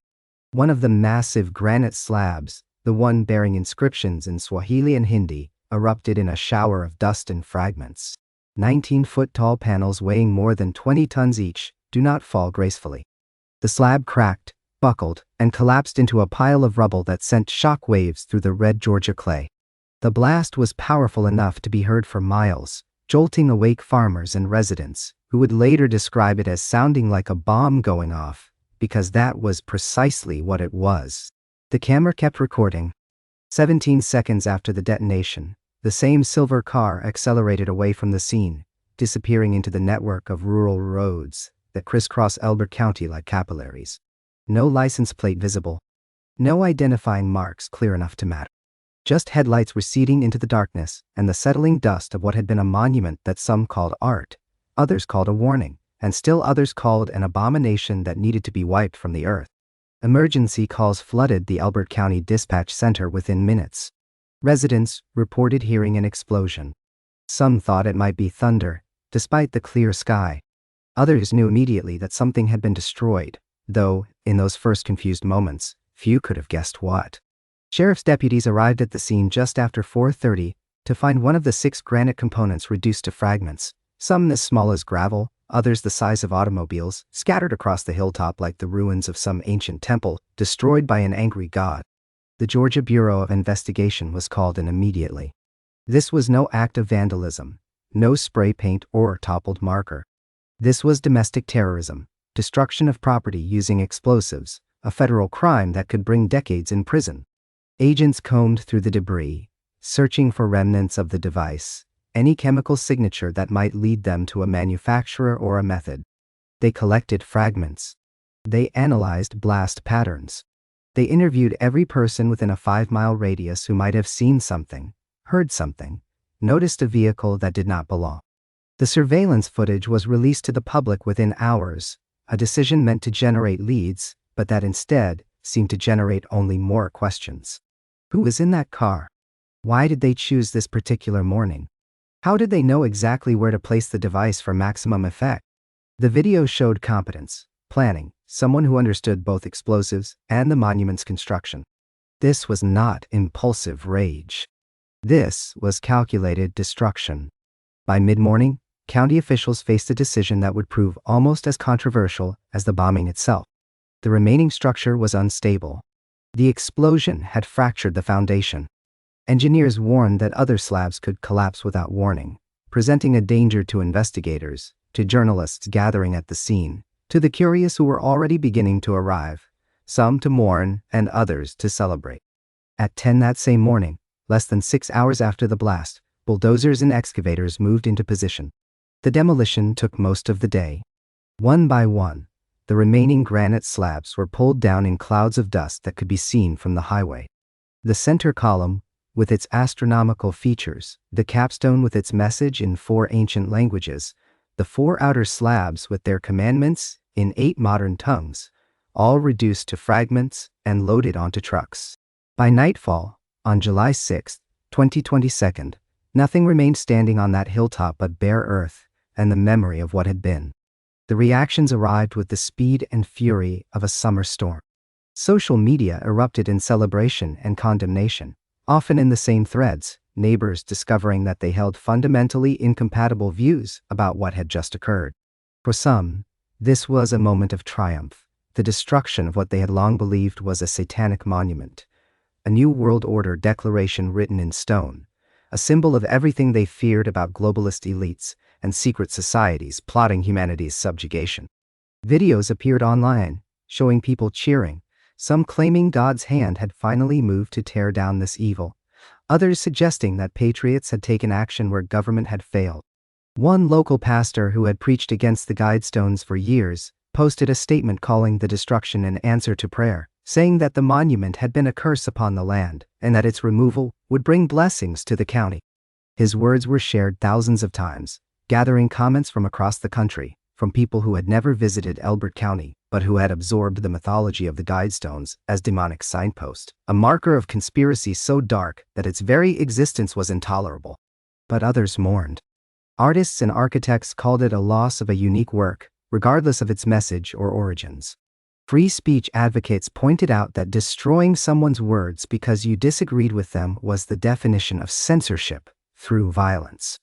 One of the massive granite slabs, the one bearing inscriptions in Swahili and Hindi, erupted in a shower of dust and fragments. 19-foot-tall panels weighing more than 20 tons each do not fall gracefully. The slab cracked, buckled, and collapsed into a pile of rubble that sent shock waves through the red Georgia clay. The blast was powerful enough to be heard for miles, jolting awake farmers and residents, who would later describe it as sounding like a bomb going off, because that was precisely what it was. The camera kept recording. 17 seconds after the detonation, the same silver car accelerated away from the scene, disappearing into the network of rural roads that crisscross Elbert County like capillaries. No license plate visible. No identifying marks clear enough to matter. Just headlights receding into the darkness and the settling dust of what had been a monument that some called art, others called a warning, and still others called an abomination that needed to be wiped from the earth. Emergency calls flooded the Elbert County Dispatch Center within minutes. Residents reported hearing an explosion. Some thought it might be thunder, despite the clear sky. Others knew immediately that something had been destroyed, though, in those first confused moments, few could have guessed what. Sheriff's deputies arrived at the scene just after 4:30 to find one of the 6 granite components reduced to fragments, some as small as gravel, others the size of automobiles, scattered across the hilltop like the ruins of some ancient temple, destroyed by an angry god. The Georgia Bureau of Investigation was called in immediately. This was no act of vandalism, no spray paint or toppled marker. This was domestic terrorism, destruction of property using explosives, a federal crime that could bring decades in prison. Agents combed through the debris, searching for remnants of the device, any chemical signature that might lead them to a manufacturer or a method. They collected fragments. They analyzed blast patterns. They interviewed every person within a 5-mile radius who might have seen something, heard something, noticed a vehicle that did not belong. The surveillance footage was released to the public within hours, a decision meant to generate leads, but that instead seemed to generate only more questions. Who was in that car? Why did they choose this particular morning? How did they know exactly where to place the device for maximum effect? The video showed competence, planning, someone who understood both explosives and the monument's construction. This was not impulsive rage. This was calculated destruction. By mid-morning, county officials faced a decision that would prove almost as controversial as the bombing itself. The remaining structure was unstable. The explosion had fractured the foundation. Engineers warned that other slabs could collapse without warning, presenting a danger to investigators, to journalists gathering at the scene, to the curious who were already beginning to arrive, some to mourn and others to celebrate. At 10 that same morning, less than 6 hours after the blast, bulldozers and excavators moved into position. The demolition took most of the day. One by one, the remaining granite slabs were pulled down in clouds of dust that could be seen from the highway. The center column, with its astronomical features, the capstone with its message in 4 ancient languages, the 4 outer slabs with their commandments in 8 modern tongues, all reduced to fragments and loaded onto trucks. By nightfall, on July 6, 2022, nothing remained standing on that hilltop but bare earth and the memory of what had been. The reactions arrived with the speed and fury of a summer storm. Social media erupted in celebration and condemnation, often in the same threads, neighbors discovering that they held fundamentally incompatible views about what had just occurred. For some, this was a moment of triumph, the destruction of what they had long believed was a satanic monument, a new world order declaration written in stone, a symbol of everything they feared about globalist elites and secret societies plotting humanity's subjugation. Videos appeared online, showing people cheering, some claiming God's hand had finally moved to tear down this evil, others suggesting that patriots had taken action where government had failed. One local pastor who had preached against the Guidestones for years posted a statement calling the destruction an answer to prayer, saying that the monument had been a curse upon the land and that its removal would bring blessings to the county. His words were shared thousands of times, gathering comments from across the country, from people who had never visited Elbert County, but who had absorbed the mythology of the Guidestones as demonic signpost, a marker of conspiracy so dark that its very existence was intolerable. But others mourned. Artists and architects called it a loss of a unique work, regardless of its message or origins. Free speech advocates pointed out that destroying someone's words because you disagreed with them was the definition of censorship through violence.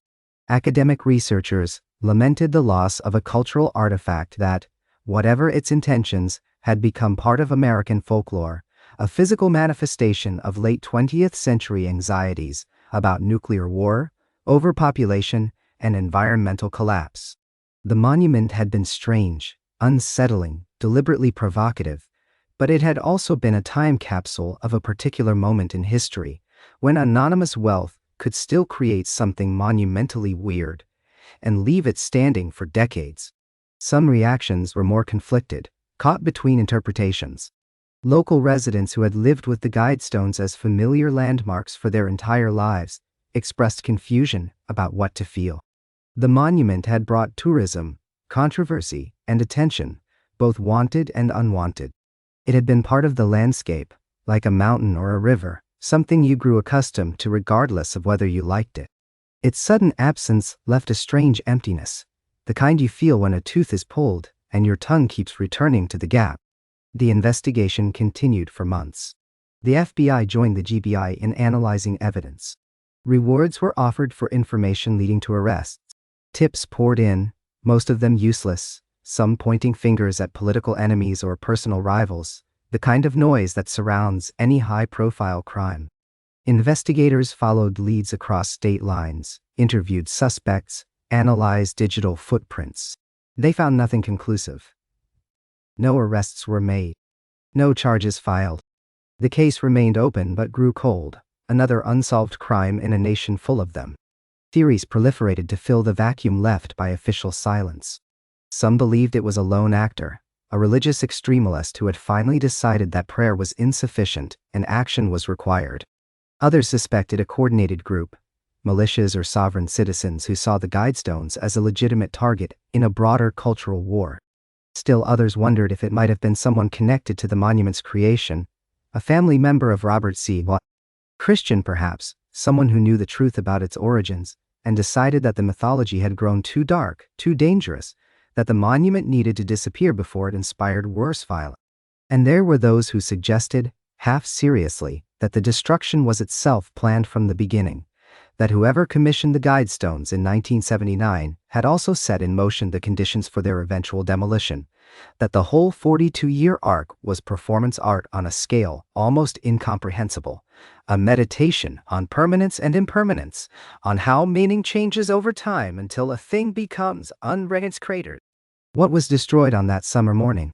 Academic researchers lamented the loss of a cultural artifact that, whatever its intentions, had become part of American folklore, a physical manifestation of late 20th century anxieties about nuclear war, overpopulation, and environmental collapse. The monument had been strange, unsettling, deliberately provocative, but it had also been a time capsule of a particular moment in history, when anonymous wealth could still create something monumentally weird and leave it standing for decades. Some reactions were more conflicted, caught between interpretations. Local residents who had lived with the Guidestones as familiar landmarks for their entire lives expressed confusion about what to feel. The monument had brought tourism, controversy, and attention, both wanted and unwanted. It had been part of the landscape, like a mountain or a river, something you grew accustomed to regardless of whether you liked it. Its sudden absence left a strange emptiness, The kind you feel when a tooth is pulled and your tongue keeps returning to the gap. The investigation continued for months. The FBI joined the GBI in analyzing evidence. Rewards were offered for information leading to arrests. Tips poured in, most of them useless, some pointing fingers at political enemies or personal rivals, the kind of noise that surrounds any high-profile crime. Investigators followed leads across state lines, interviewed suspects, analyzed digital footprints. They found nothing conclusive. No arrests were made. No charges filed. The case remained open but grew cold, another unsolved crime in a nation full of them. Theories proliferated to fill the vacuum left by official silence. Some believed it was a lone actor, a religious extremist who had finally decided that prayer was insufficient and action was required. Others suspected a coordinated group, militias or sovereign citizens who saw the Guidestones as a legitimate target in a broader cultural war. Still others wondered if it might have been someone connected to the monument's creation, a family member of Robert C. Watt, Christian perhaps, someone who knew the truth about its origins and decided that the mythology had grown too dark, too dangerous, that the monument needed to disappear before it inspired worse violence. And there were those who suggested, half seriously, that the destruction was itself planned from the beginning, that whoever commissioned the Guidestones in 1979 had also set in motion the conditions for their eventual demolition, that the whole 42-year arc was performance art on a scale almost incomprehensible, a meditation on permanence and impermanence, on how meaning changes over time until a thing becomes unregistered. What was destroyed on that summer morning?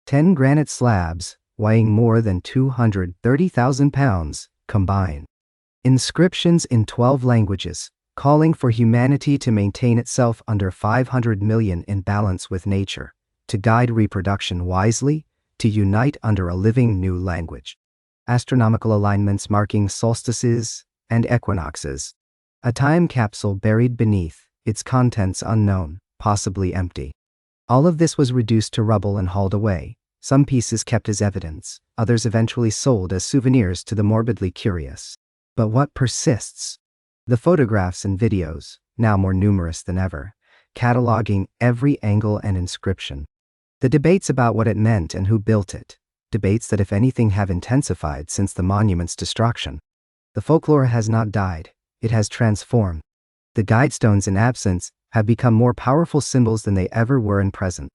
10 granite slabs, weighing more than 230,000 pounds, combined. Inscriptions in 12 languages, calling for humanity to maintain itself under 500 million in balance with nature, to guide reproduction wisely, to unite under a living new language. Astronomical alignments marking solstices and equinoxes. A time capsule buried beneath, its contents unknown, possibly empty. All of this was reduced to rubble and hauled away, some pieces kept as evidence, others eventually sold as souvenirs to the morbidly curious. But what persists? The photographs and videos, now more numerous than ever, cataloging every angle and inscription. The debates about what it meant and who built it, debates that if anything have intensified since the monument's destruction. The folklore has not died, it has transformed. The Guidestones in absence have become more powerful symbols than they ever were in present.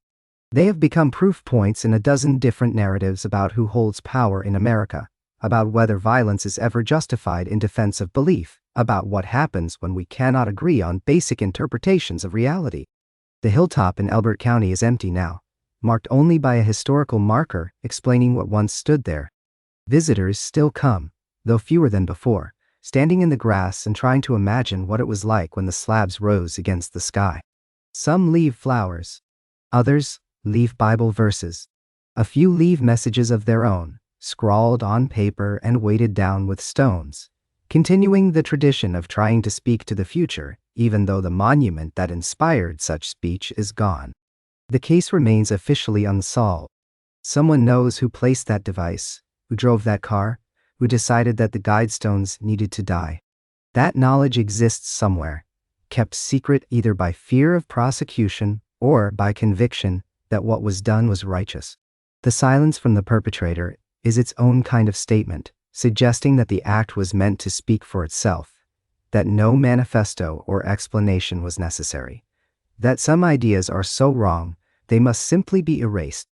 They have become proof points in a dozen different narratives about who holds power in America, about whether violence is ever justified in defense of belief, about what happens when we cannot agree on basic interpretations of reality. The hilltop in Elbert County is empty now, marked only by a historical marker explaining what once stood there. Visitors still come, though fewer than before, standing in the grass and trying to imagine what it was like when the slabs rose against the sky. Some leave flowers. Others leave Bible verses. A few leave messages of their own, scrawled on paper and weighted down with stones, continuing the tradition of trying to speak to the future, even though the monument that inspired such speech is gone. The case remains officially unsolved. Someone knows who placed that device, who drove that car, who decided that the Guidestones needed to die. That knowledge exists somewhere, kept secret either by fear of prosecution or by conviction that what was done was righteous. The silence from the perpetrator is its own kind of statement, suggesting that the act was meant to speak for itself, that no manifesto or explanation was necessary, that some ideas are so wrong they must simply be erased.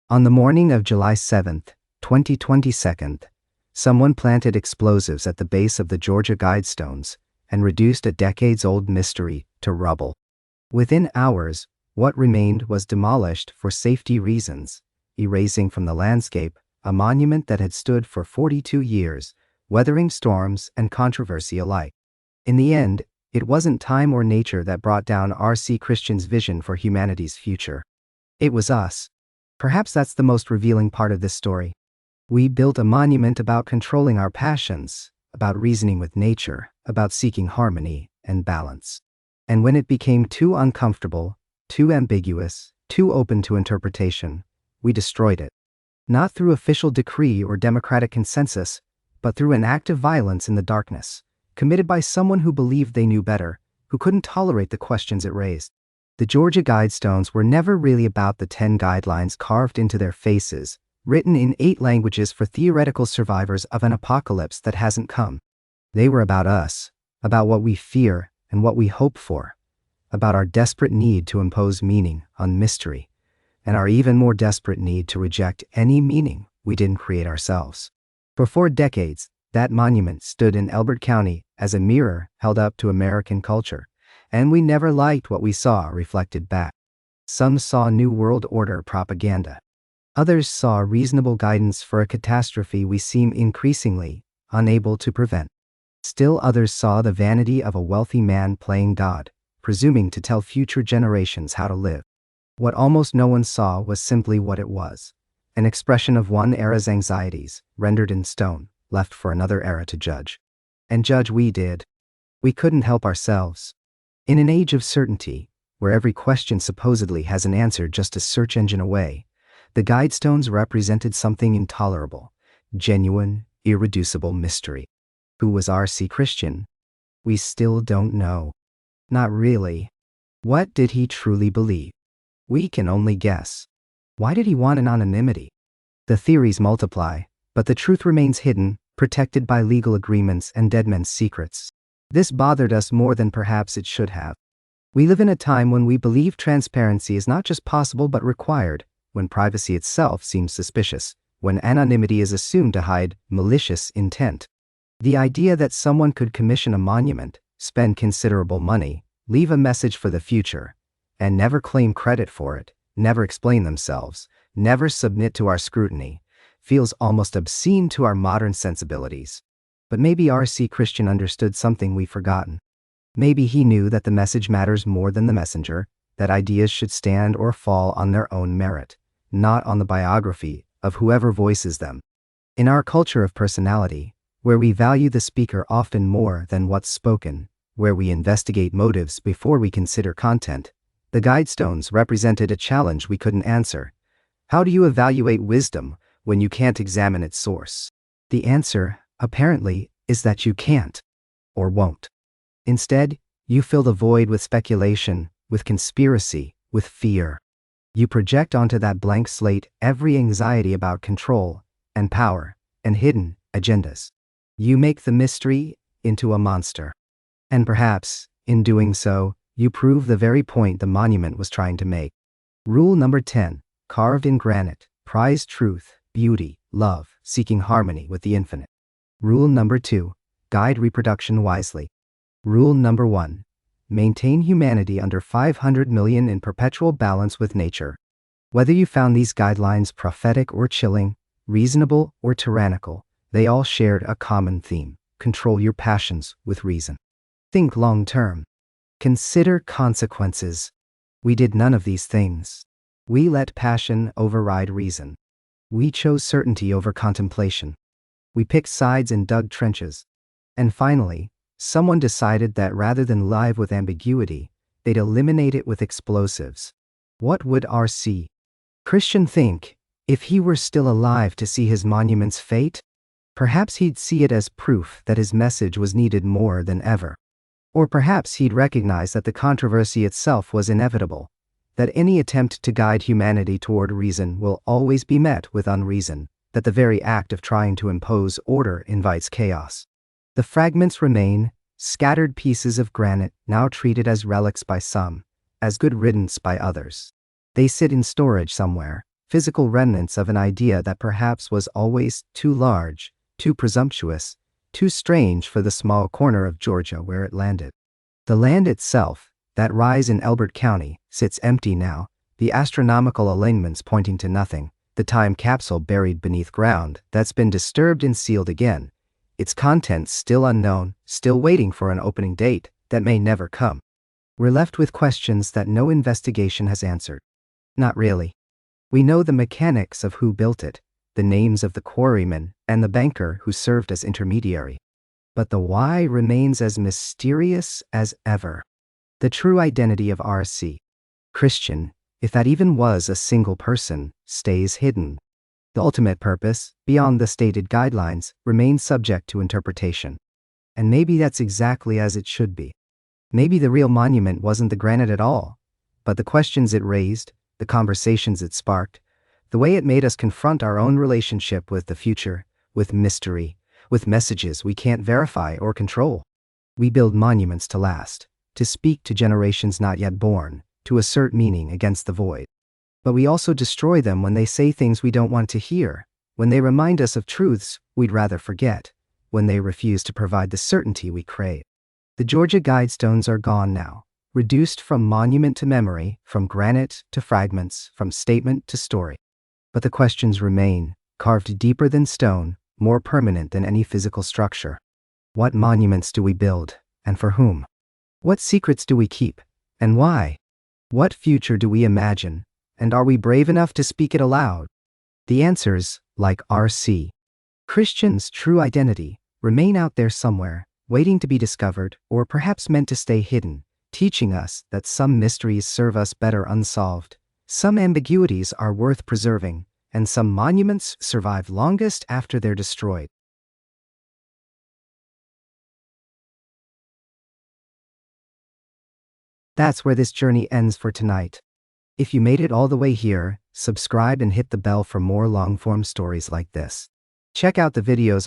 On the morning of July 7, 2022, someone planted explosives at the base of the Georgia Guidestones and reduced a decades-old mystery to rubble. Within hours, what remained was demolished for safety reasons, erasing from the landscape a monument that had stood for 42 years, weathering storms and controversy alike. In the end, it wasn't time or nature that brought down R.C. Christian's vision for humanity's future. It was us. Perhaps that's the most revealing part of this story. We built a monument about controlling our passions, about reasoning with nature, about seeking harmony and balance. And when it became too uncomfortable, too ambiguous, too open to interpretation, we destroyed it. Not through official decree or democratic consensus, but through an act of violence in the darkness, committed by someone who believed they knew better, who couldn't tolerate the questions it raised. The Georgia Guidestones were never really about the 10 guidelines carved into their faces, written in 8 languages for theoretical survivors of an apocalypse that hasn't come. They were about us, about what we fear and what we hope for, about our desperate need to impose meaning on mystery, and our even more desperate need to reject any meaning we didn't create ourselves. For 4 decades, that monument stood in Elbert County as a mirror held up to American culture, and we never liked what we saw reflected back. Some saw New World Order propaganda. Others saw reasonable guidance for a catastrophe we seem increasingly unable to prevent. Still others saw the vanity of a wealthy man playing God, presuming to tell future generations how to live. What almost no one saw was simply what it was, an expression of one era's anxieties, rendered in stone, left for another era to judge. And judge we did. We couldn't help ourselves. In an age of certainty, where every question supposedly has an answer just a search engine away, the Guidestones represented something intolerable, genuine, irreducible mystery. Who was R.C. Christian? We still don't know. Not really. What did he truly believe? We can only guess. Why did he want anonymity? The theories multiply, but the truth remains hidden, protected by legal agreements and dead men's secrets. This bothered us more than perhaps it should have. We live in a time when we believe transparency is not just possible but required, when privacy itself seems suspicious, when anonymity is assumed to hide malicious intent. The idea that someone could commission a monument, spend considerable money, leave a message for the future, and never claim credit for it, never explain themselves, never submit to our scrutiny, feels almost obscene to our modern sensibilities. But maybe R.C. Christian understood something we've forgotten. Maybe he knew that the message matters more than the messenger, that ideas should stand or fall on their own merit, not on the biography of whoever voices them. In our culture of personality, where we value the speaker often more than what's spoken, where we investigate motives before we consider content, the Guidestones represented a challenge we couldn't answer. How do you evaluate wisdom when you can't examine its source? The answer, apparently, is that you can't, or won't. Instead, you fill the void with speculation, with conspiracy, with fear. You project onto that blank slate every anxiety about control, and power, and hidden agendas. You make the mystery into a monster. And perhaps, in doing so, you prove the very point the monument was trying to make. Rule number 10, carved in granite, prize truth, beauty, love, seeking harmony with the infinite. Rule number 2, guide reproduction wisely. Rule number 1, maintain humanity under 500 million in perpetual balance with nature. Whether you found these guidelines prophetic or chilling, reasonable or tyrannical, they all shared a common theme: control your passions with reason. Think long term. Consider consequences. We did none of these things. We let passion override reason. We chose certainty over contemplation. We picked sides and dug trenches. And finally, someone decided that rather than live with ambiguity, they'd eliminate it with explosives. What would R.C. Christian think if he were still alive to see his monument's fate? Perhaps he'd see it as proof that his message was needed more than ever. Or perhaps he'd recognize that the controversy itself was inevitable, that any attempt to guide humanity toward reason will always be met with unreason, that the very act of trying to impose order invites chaos. The fragments remain, scattered pieces of granite now treated as relics by some, as good riddance by others. They sit in storage somewhere, physical remnants of an idea that perhaps was always too large, too presumptuous, too strange for the small corner of Georgia where it landed. The land itself, that rise in Elbert County, sits empty now, the astronomical alignments pointing to nothing, the time capsule buried beneath ground that's been disturbed and sealed again, its contents still unknown, still waiting for an opening date that may never come. We're left with questions that no investigation has answered. Not really. We know the mechanics of who built it, the names of the quarryman and the banker who served as intermediary. But the why remains as mysterious as ever. The true identity of R.C. Christian, if that even was a single person, stays hidden. The ultimate purpose, beyond the stated guidelines, remains subject to interpretation. And maybe that's exactly as it should be. Maybe the real monument wasn't the granite at all, but the questions it raised, the conversations it sparked, the way it made us confront our own relationship with the future, with mystery, with messages we can't verify or control. We build monuments to last, to speak to generations not yet born, to assert meaning against the void. But we also destroy them when they say things we don't want to hear, when they remind us of truths we'd rather forget, when they refuse to provide the certainty we crave. The Georgia Guidestones are gone now, reduced from monument to memory, from granite to fragments, from statement to story. But the questions remain, carved deeper than stone, more permanent than any physical structure. What monuments do we build, and for whom? What secrets do we keep, and why? What future do we imagine, and are we brave enough to speak it aloud? The answers, like R.C. Christian's true identity, remain out there somewhere, waiting to be discovered, or perhaps meant to stay hidden, teaching us that some mysteries serve us better unsolved, some ambiguities are worth preserving, and some monuments survive longest after they're destroyed. That's where this journey ends for tonight. If you made it all the way here, subscribe and hit the bell for more long-form stories like this. Check out the videos